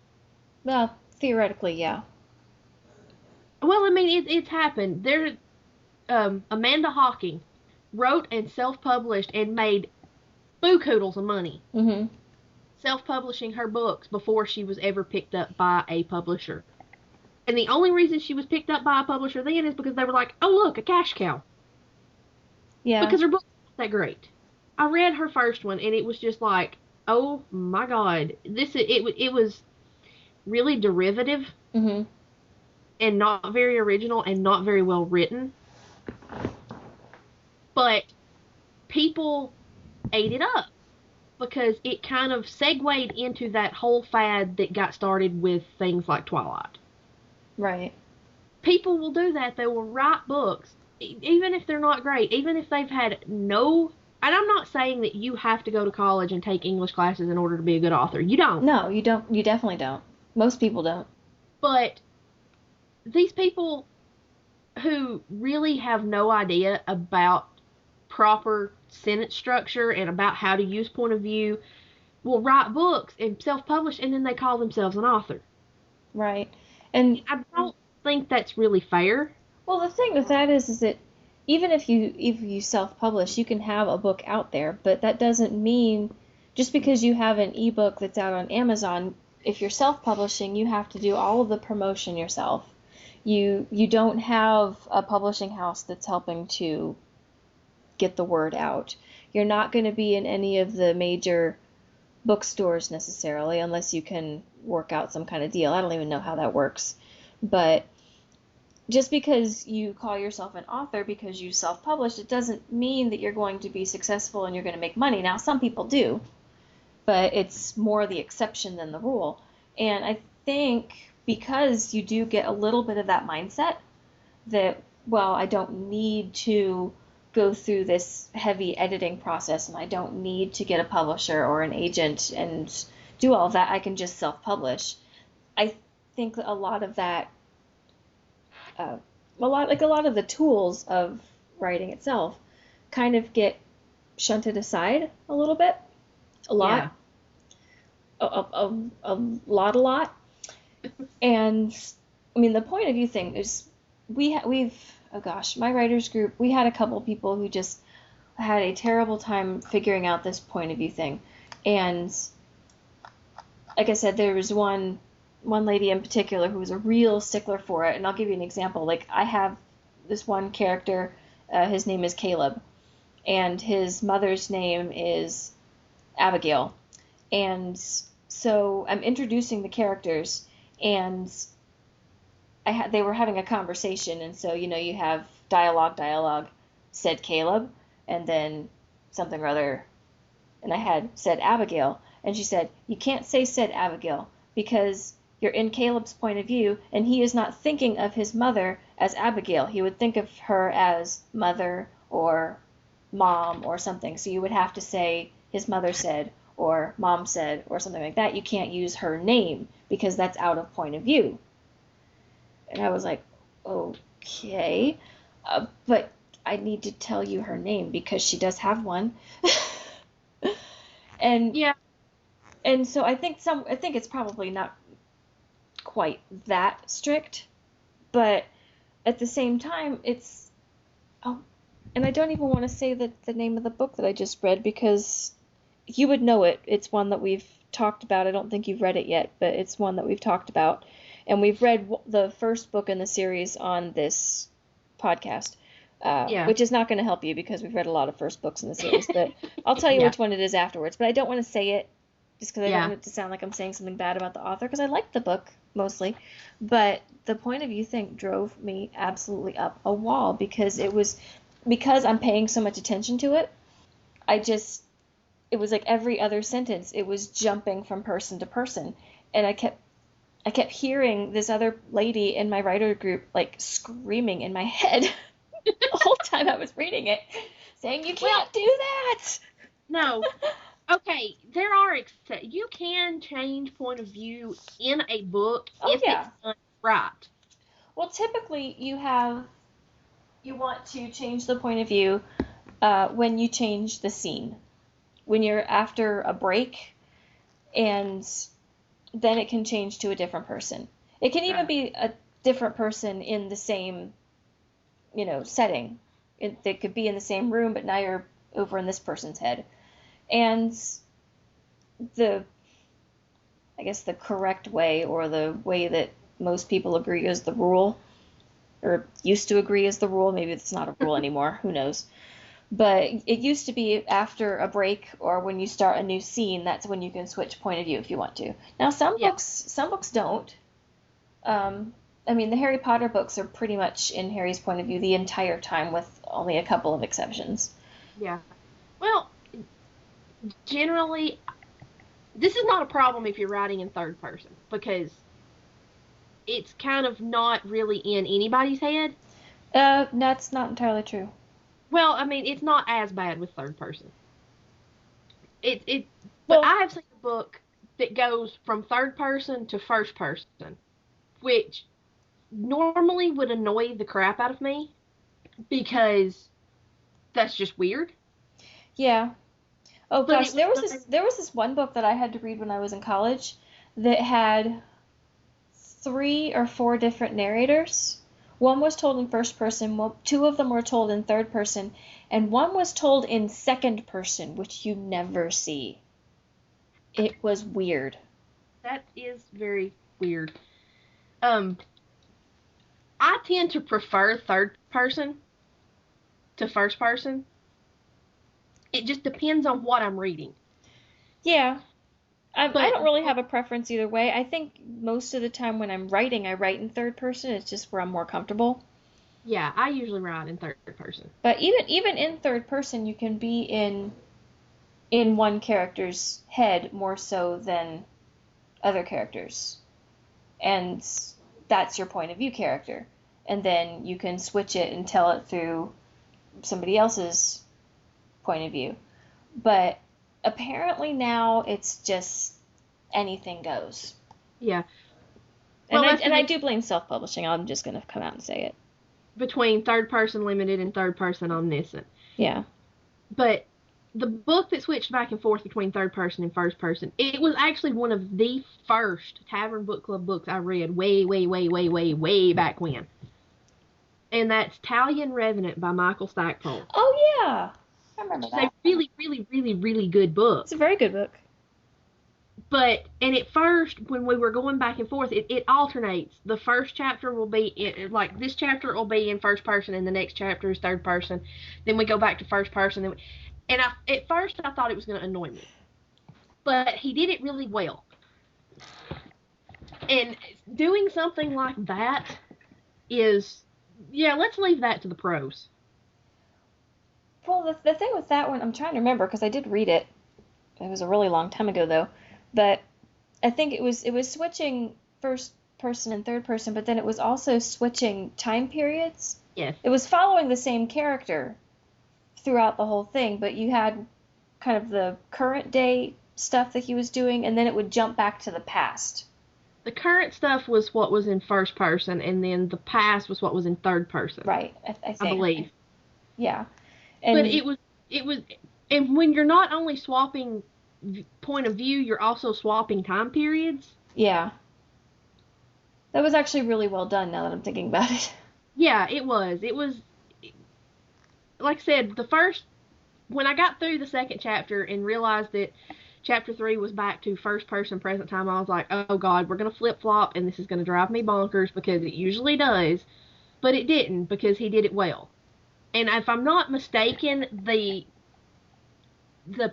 Well, theoretically, yeah.
Well, I mean, it's happened. Amanda Hawking wrote and self-published and made buku-doodles of money.
Mm-hmm.
Self-publishing her books before she was ever picked up by a publisher. And the only reason she was picked up by a publisher then is because they were like, oh, look, a cash cow.
Yeah.
Because her book wasn't that great. I read her first one, and it was just like, oh, my God. It was really derivative.
Mm-hmm.
And not very original and not very well written. But people ate it up because it kind of segued into that whole fad that got started with things like Twilight.
Right.
People will do that. They will write books, even if they're not great, even if they've had no And I'm not saying that you have to go to college and take English classes in order to be a good author. You don't.
No, you don't. You definitely don't. Most people don't.
But these people who really have no idea about proper sentence structure and about how to use point of view will write books and self-publish, and then they call themselves an author.
Right. And
I don't think that's really fair.
well, the thing with that is that even if you self-publish, you can have a book out there, but that doesn't mean just because you have an ebook that's out on Amazon, if you're self-publishing, you have to do all of the promotion yourself. You don't have a publishing house that's helping to get the word out. You're not going to be in any of the major bookstores necessarily unless you can work out some kind of deal. I don't even know how that works. But just because you call yourself an author because you self-published, it doesn't mean that you're going to be successful and you're going to make money. Now, some people do, but it's more the exception than the rule. And I think because you do get a little bit of that mindset that, well, I don't need to go through this heavy editing process and I don't need to get a publisher or an agent and do all of that. I can just self-publish. I think that a lot of that a lot of the tools of writing itself kind of get shunted aside a little bit, a lot, a lot. And I mean, the point of view thing is we've oh gosh, my writers group, we had a couple people who just had a terrible time figuring out this point of view thing. And like I said, there was one lady in particular who was a real stickler for it, and I'll give you an example. Like, I have this one character, his name is Caleb, and his mother's name is Abigail. And so I'm introducing the characters, and they were having a conversation, and so, you have dialogue, said Caleb, and then something or other, and I had said Abigail, and she said, you can't say said Abigail, because you're in Caleb's point of view, and he is not thinking of his mother as Abigail. He would think of her as mother or mom or something. So you would have to say his mother said or mom said or something like that. You can't use her name because that's out of point of view. And I was like, okay, but I need to tell you her name because she does have one. And
yeah.
And so I think it's probably not quite that strict, but at the same time, it's and I don't even want to say the name of the book that I just read because you would know it. It's one that we've talked about. I don't think you've read it yet, but it's one that we've talked about, and we've read the first book in the series on this podcast, which is not going to help you because we've read a lot of first books in the series, but I'll tell you which one it is afterwards, but I don't want to say it just because I don't want it to sound like I'm saying something bad about the author, because I liked the book mostly, but the point of view thing drove me absolutely up a wall because I'm paying so much attention to it. It was like every other sentence, it was jumping from person to person, and I kept hearing this other lady in my writer group like screaming in my head the whole time I was reading it, saying, "You can't do that."
No. Okay, there are you can change point of view in a book if it's done right.
Well, typically you want to change the point of view when you change the scene, when you're after a break, and then it can change to a different person. It can even be a different person in the same, setting. They could be in the same room, but now you're over in this person's head. And I guess the correct way, or the way that most people agree is the rule, or used to agree is the rule. Maybe it's not a rule anymore. Who knows? But it used to be after a break or when you start a new scene, that's when you can switch point of view if you want to. Now, some books don't. I mean, the Harry Potter books are pretty much in Harry's point of view the entire time, with only a couple of exceptions.
Yeah. Well, generally, this is not a problem if you're writing in third person, because it's kind of not really in anybody's head.
That's not entirely true.
Well, I mean, it's not as bad with third person. But
Well,
I have seen a book that goes from third person to first person, which normally would annoy the crap out of me because that's just weird.
yeah. Oh
But
gosh,
it was
there was this one book that I had to read when I was in college that had 3 or 4 different narrators. One was told in first person, two of them were told in third person, and one was told in second person, which you never see. It was weird.
that is very weird. Um, I tend to prefer third person to first person. It just depends on what I'm reading.
Yeah, I
But
don't really have a preference either way. I think most of the time when I'm writing, I write in third person. It's just where I'm more comfortable.
yeah, I usually write in third person.
But even in third person, you can be in one character's head more so than other characters. And that's your point of view character. And then you can switch it and tell it through somebody else's point of view. But apparently now it's just anything goes.
Yeah.
And
Well,
I do blame self-publishing. I'm just going to come out and say it.
between third person limited and third person omniscient.
Yeah.
But the book that switched back and forth between third person and first person, it was actually one of the first Tavern Book Club books I read way back when. And that's Talion Revenant by Michael Stackpole.
Oh, yeah. I remember that.
It's a really good book.
It's a very good book.
And at first, when we were going back and forth, it alternates. The first chapter will be, like, this chapter will be in first person, and the next chapter is third person. Then we go back to first person. At first, I thought it was going to annoy me. But he did it really well. And doing something like that is, yeah, let's leave that to the pros.
Well, the thing with that one, I'm trying to remember because I did read it. It was a really long time ago, though. But I think it was switching first person and third person, but then it was also switching time periods.
Yes.
It was following the same character throughout the whole thing, but you had kind of the current day stuff that he was doing, and then it would jump back to the past.
The current stuff was what was in first person, and then the past was what was in third person.
Right, I think.
I believe.
Yeah.
But it was, and when you're not only swapping point of view, you're also swapping time periods.
Yeah. That was actually really well done now that I'm thinking about it.
Yeah, it was. It was, like I said, when I got through the second chapter and realized that chapter 3 was back to first person present time, I was like, oh God, we're going to flip flop and this is going to drive me bonkers because it usually does. But it didn't because he did it well. And if I'm not mistaken, the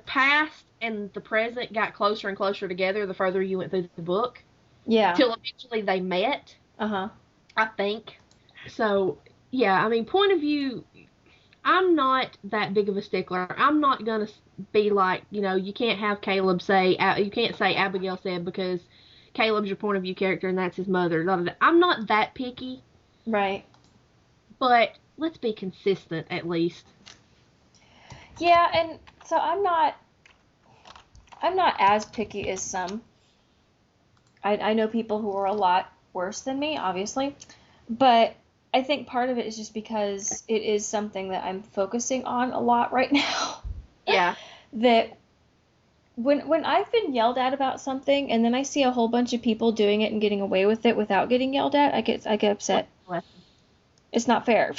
past and the present got closer and closer together the further you went through the book.
Yeah.
Till eventually they met.
Uh-huh.
I think. So, yeah, I mean, point of view, I'm not that big of a stickler. I'm not going to be like, you can't have Caleb say, you can't say Abigail said because Caleb's your point of view character and that's his mother. I'm not that picky.
Right.
But let's be consistent at least.
Yeah, and so I'm not as picky as some. I know people who are a lot worse than me, obviously, but I think part of it is just because it is something that I'm focusing on a lot right now.
Yeah.
That when I've been yelled at about something and then I see a whole bunch of people doing it and getting away with it without getting yelled at, I get upset. It's not fair.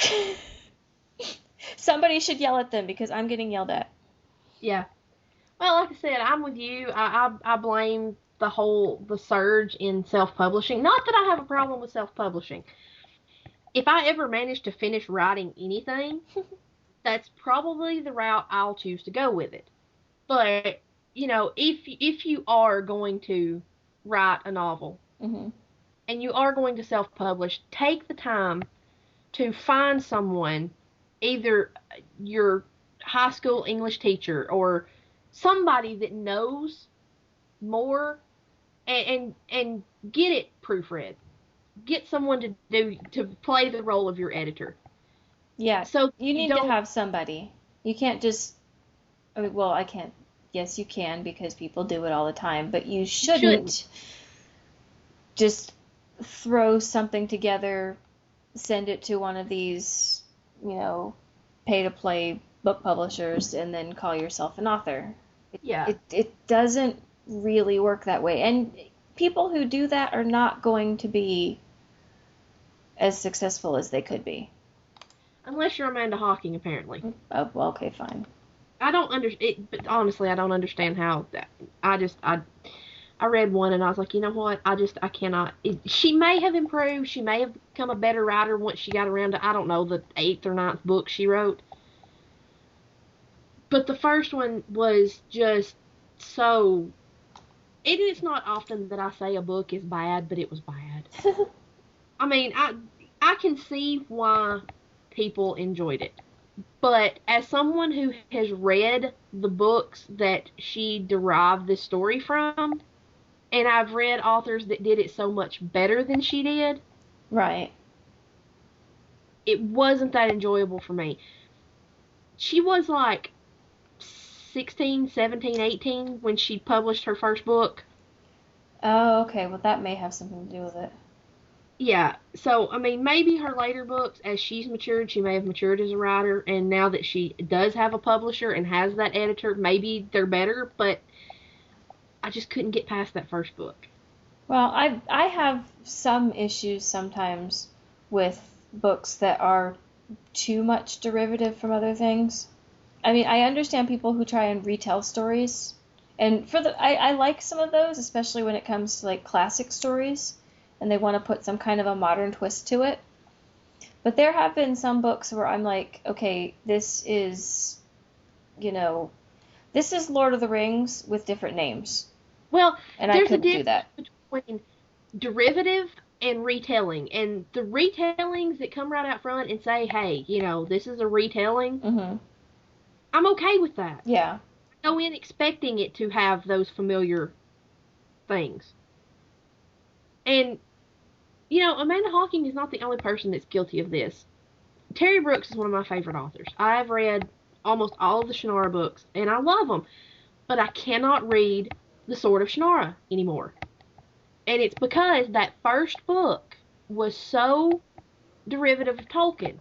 Somebody should yell at them because I'm getting yelled at.
Yeah. Well, like I said, I'm with you. I blame the surge in self-publishing. Not that I have a problem with self-publishing. If I ever manage to finish writing anything, that's probably the route I'll choose to go with it. But, if you are going to write a novel,
Mm-hmm.
and you are going to self-publish, take the time to find someone, either your high school English teacher or somebody that knows more, and get it proofread. Get someone to play the role of your editor.
Yeah,
So
you
you
need to
don't.
have somebody. You can't just, I mean, well, I can't. Yes, you can because people do it all the time, but you
You shouldn't.
shouldn't just throw something together, send it to one of these, you know, pay to play book publishers, and then call yourself an author. It,
Yeah.
it doesn't really work that way. And people who do that are not going to be as successful as they could be.
Unless you're Amanda Hawking, apparently.
Oh, well, okay, fine.
I don't understand. But honestly, I don't understand how that. I read one and I was like, you know what? I cannot. She may have improved. She may have become a better writer once she got around to, I don't know, the 8th or 9th book she wrote. But the first one was just so. It's not often that I say a book is bad, but it was bad. I mean, I can see why people enjoyed it. But as someone who has read the books that she derived this story from, and I've read authors that did it so much better than she did,
Right.
it wasn't that enjoyable for me. She was like 16, 17, 18 when she published her first book.
Oh, okay. Well, that may have something to do with it.
Yeah, so I mean, maybe her later books, as she's matured, she may have matured as a writer, and now that she does have a publisher and has that editor, maybe they're better, but I just couldn't get past that first book.
Well, I have some issues sometimes with books that are too much derivative from other things. I mean, I understand people who try and retell stories, and I like some of those, especially when it comes to like classic stories, and they want to put some kind of a modern twist to it. But there have been some books where I'm like, okay, you know, this is Lord of the Rings with different names,
Well,
and I
there's a
couldn't do
difference
that.
between derivative and retelling, and the retellings that come right out front and say, hey, this is a retelling,
Mm-hmm.
I'm okay with that.
Yeah.
I go in expecting it to have those familiar things. And, Amanda Hawking is not the only person that's guilty of this. Terry Brooks is one of my favorite authors. I've read almost all of the Shannara books, and I love them, but I cannot read The Sword of Shannara anymore. And it's because that first book was so derivative of Tolkien.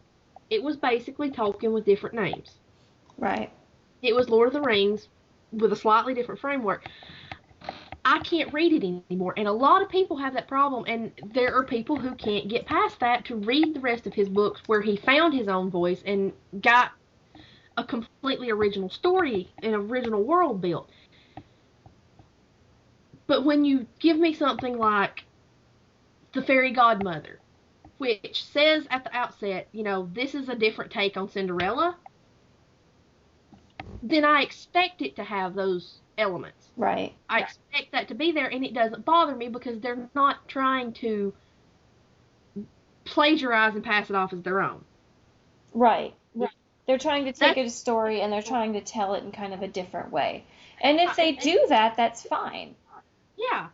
It was basically Tolkien with different names.
Right.
It was Lord of the Rings with a slightly different framework. I can't read it anymore. And a lot of people have that problem. And there are people who can't get past that to read the rest of his books where he found his own voice and got a completely original story, an original world built. But when you give me something like The Fairy Godmother, which says at the outset, this is a different take on Cinderella, then I expect it to have those elements.
Right.
I expect that to be there, and it doesn't bother me because they're not trying to plagiarize and pass it off as their own.
Right. They're trying to take a story and they're trying to tell it in kind of a different way. And if they do that, that's fine.
Yeah,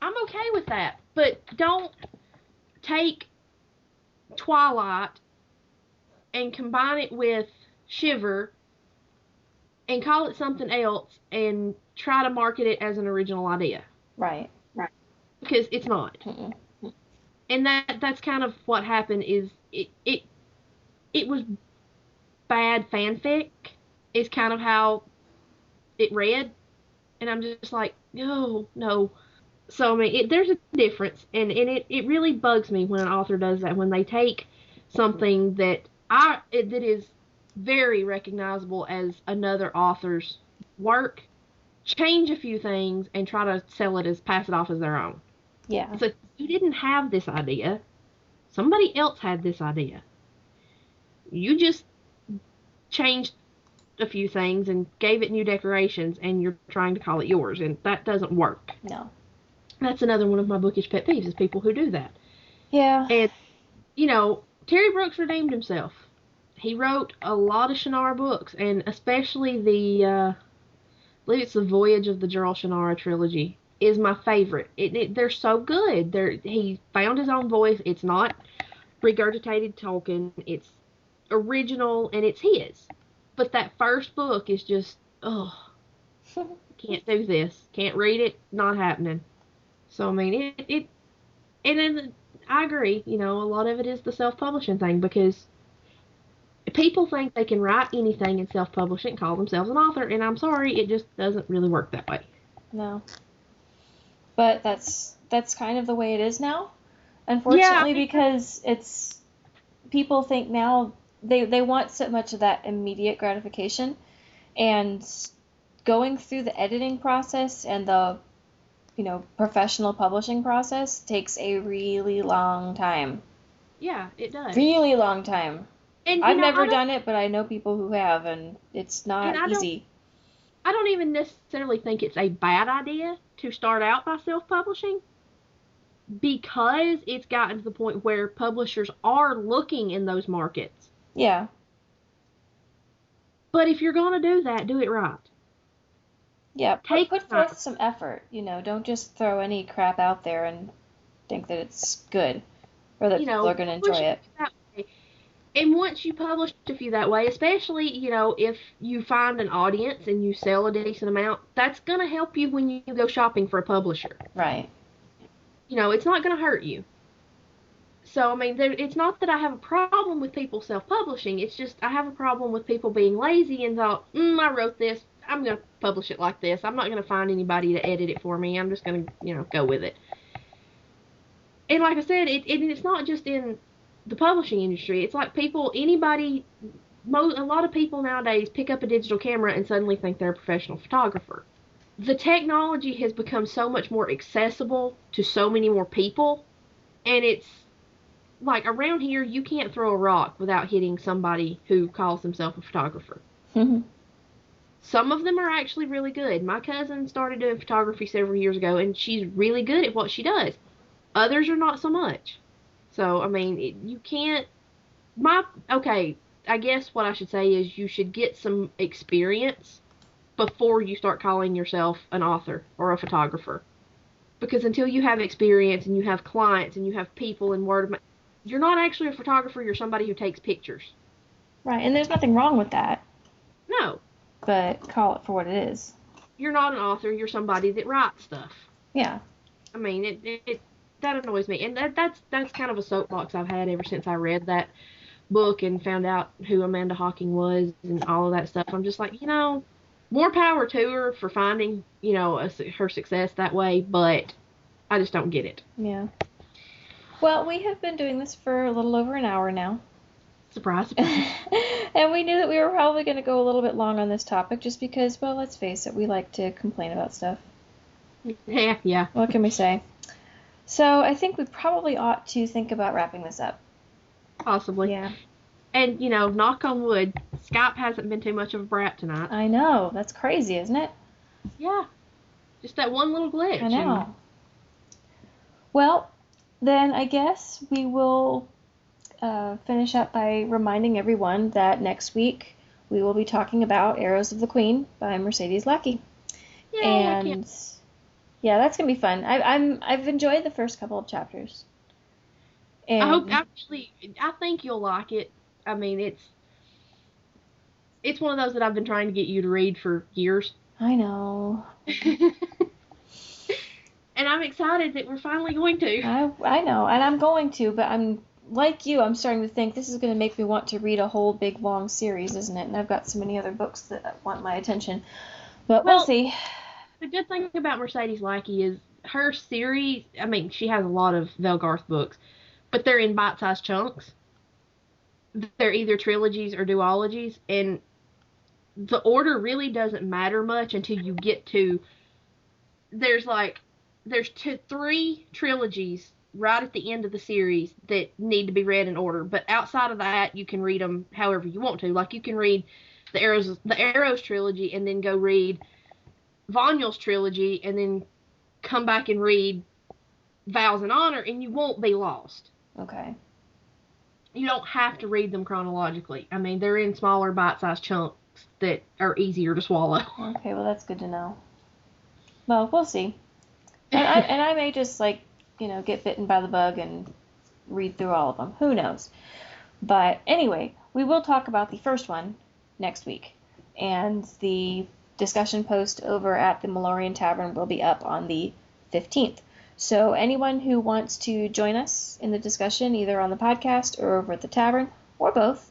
I'm okay with that. But don't take Twilight and combine it with Shiver and call it something else and try to market it as an original idea.
Right.
Because it's not.
Mm-mm.
And that's kind of what happened is it was bad fanfic is kind of how it read. And I'm just like, no. So, I mean, there's a difference. And it really bugs me when an author does that, when they take something that is very recognizable as another author's work, change a few things, and try to pass it off as their own.
Yeah.
It's like, you didn't have this idea. Somebody else had this idea. You just changed a few things and gave it new decorations, and you're trying to call it yours, and that doesn't work.
No.
That's another one of my bookish pet peeves is people who do that.
Yeah.
And, Terry Brooks redeemed himself. He wrote a lot of Shannara books, and especially I believe it's the Voyage of the Jarl Shannara trilogy is my favorite. They're so good. He found his own voice. It's not regurgitated Tolkien. It's original and it's his. But that first book is just, can't do this. Can't read it. Not happening. So, I mean, and then I agree, a lot of it is the self-publishing thing, because people think they can write anything and self-publish it and call themselves an author, and I'm sorry, it just doesn't really work that way.
No. But that's kind of the way it is now, unfortunately, because it's, people think now, they want so much of that immediate gratification, and going through the editing process and the professional publishing process takes a really long time.
Yeah, it does.
Really long time. And I've never done it, but I know people who have, and it's not easy.
I don't even necessarily think it's a bad idea to start out by self-publishing, because it's gotten to the point where publishers are looking in those markets.
Yeah.
But if you're going to do that, do it right.
Yeah, put forth some effort, don't just throw any crap out there and think that it's good, or that people are going to enjoy it.
And once you publish a few that way, especially, if you find an audience and you sell a decent amount, that's going to help you when you go shopping for a publisher.
Right.
It's not going to hurt you. So, I mean, it's not that I have a problem with people self-publishing, it's just I have a problem with people being lazy and thought, I wrote this, I'm going to publish it like this. I'm not going to find anybody to edit it for me. I'm just going to, go with it. And like I said, it's not just in the publishing industry. It's like a lot of people nowadays pick up a digital camera and suddenly think they're a professional photographer. The technology has become so much more accessible to so many more people. And it's like, around here, you can't throw a rock without hitting somebody who calls themselves a photographer.
Mm-hmm.
Some of them are actually really good. My cousin started doing photography several years ago, and she's really good at what she does. Others are not so much. So, I mean, you can't... I guess what I should say is you should get some experience before you start calling yourself an author or a photographer. Because until you have experience and you have clients and you have people and word of mouth, you're not actually a photographer, you're somebody who takes pictures.
Right, and there's nothing wrong with that.
No.
But call it for what it is.
You're not an author, you're somebody that writes stuff.
Yeah.
I mean, that annoys me. And that's kind of a soapbox I've had ever since I read that book and found out who Amanda Hocking was and all of that stuff. I'm just like, more power to her for finding, her success that way, but I just don't get it.
Yeah. Well, we have been doing this for a little over an hour now.
Surprise.
And we knew that we were probably going to go a little bit long on this topic just because, well, let's face it, we like to complain about stuff.
Yeah.
What can we say? So I think we probably ought to think about wrapping this up.
Possibly.
Yeah.
And, knock on wood, Skype hasn't been too much of a brat tonight.
I know. That's crazy, isn't it?
Yeah. Just that one little glitch.
I know. Well, then I guess we will finish up by reminding everyone that next week we will be talking about Arrows of the Queen by Mercedes Lackey.
Yay,
and yeah, that's gonna be fun. I've enjoyed the first couple of chapters. And
I think you'll like it. I mean, it's one of those that I've been trying to get you to read for years.
I know.
And I'm excited that we're finally going to.
I know, and I'm going to, but I'm like you, I'm starting to think this is going to make me want to read a whole big long series, isn't it? And I've got so many other books that want my attention. But we'll see.
The good thing about Mercedes Lackey is her series, I mean, she has a lot of Velgarth books, but they're in bite-sized chunks. They're either trilogies or duologies, and the order really doesn't matter much until you get to, there's 3 trilogies right at the end of the series that need to be read in order. But outside of that, you can read them however you want to. Like, you can read the Arrows trilogy and then go read Vonul's trilogy and then come back and read Vows and Honor, and you won't be lost.
Okay.
You don't have to read them chronologically. I mean, they're in smaller bite-sized chunks that are easier to swallow.
Okay, well, that's good to know. Well, we'll see. And I may just, get bitten by the bug and read through all of them. Who knows? But anyway, we will talk about the first one next week. And the discussion post over at the Mallorean Tavern will be up on the 15th. So anyone who wants to join us in the discussion, either on the podcast or over at the tavern, or both,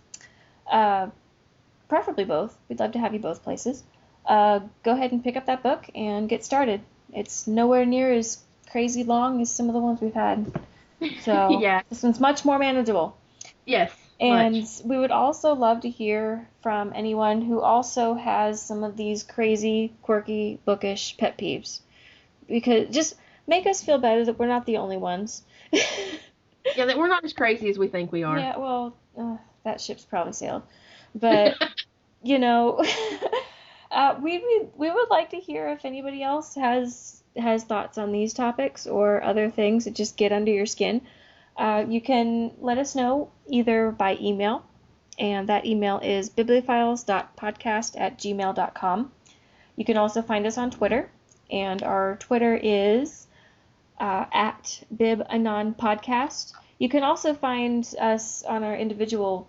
preferably both, we'd love to have you both places, go ahead and pick up that book and get started. It's nowhere near as crazy long as some of the ones we've had. So
yeah.
This one's much more manageable.
Yes.
And
much.
We would also love to hear from anyone who also has some of these crazy, quirky, bookish pet peeves. Because just make us feel better that we're not the only ones.
Yeah, that we're not as crazy as we think we are.
Yeah, well, that ship's probably sailed. But, you know, we would like to hear if anybody else has thoughts on these topics or other things that just get under your skin. You can let us know either by email, and that email is bibliophiles.podcast@gmail.com. You can also find us on Twitter, and our Twitter is at BibAnonPodcast. You can also find us on our individual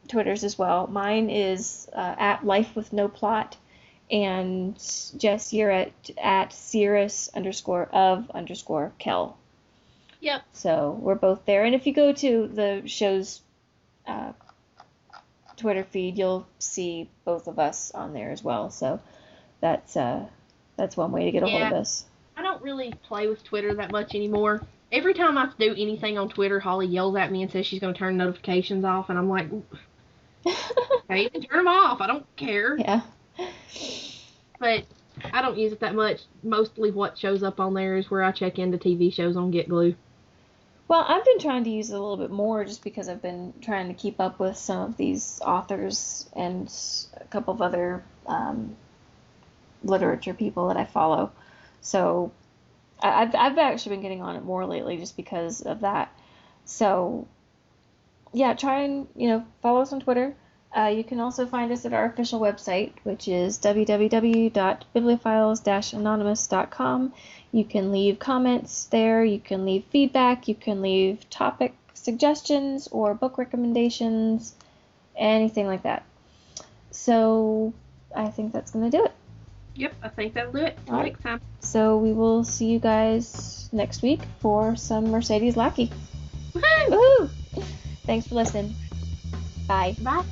Twitters as well. Mine is at LifeWithNoPlot, and Jess, you're at Cirrus_of_Kel.
Yep.
So we're both there. And if you go to the show's Twitter feed, you'll see both of us on there as well. So that's one way to get a hold of us.
I don't really play with Twitter that much anymore. Every time I do anything on Twitter, Holly yells at me and says she's going to turn notifications off, and I'm like, okay, turn them off. I don't care.
Yeah.
But I don't use it that much. Mostly what shows up on there is where I check into TV shows on Get Glue.
Well, I've been trying to use it a little bit more just because I've been trying to keep up with some of these authors and a couple of other literature people that I follow. So I've actually been getting on it more lately just because of that. So yeah, try and follow us on Twitter. You can also find us at our official website, which is www.bibliophiles-anonymous.com. You can leave comments there, you can leave feedback, you can leave topic suggestions or book recommendations, anything like that. So I think that's going to do it.
Yep, I think that'll do it. All right. Next time.
So we will see you guys next week for some Mercedes Lackey.
Woohoo!
Woohoo! Thanks for listening. Bye.
Bye.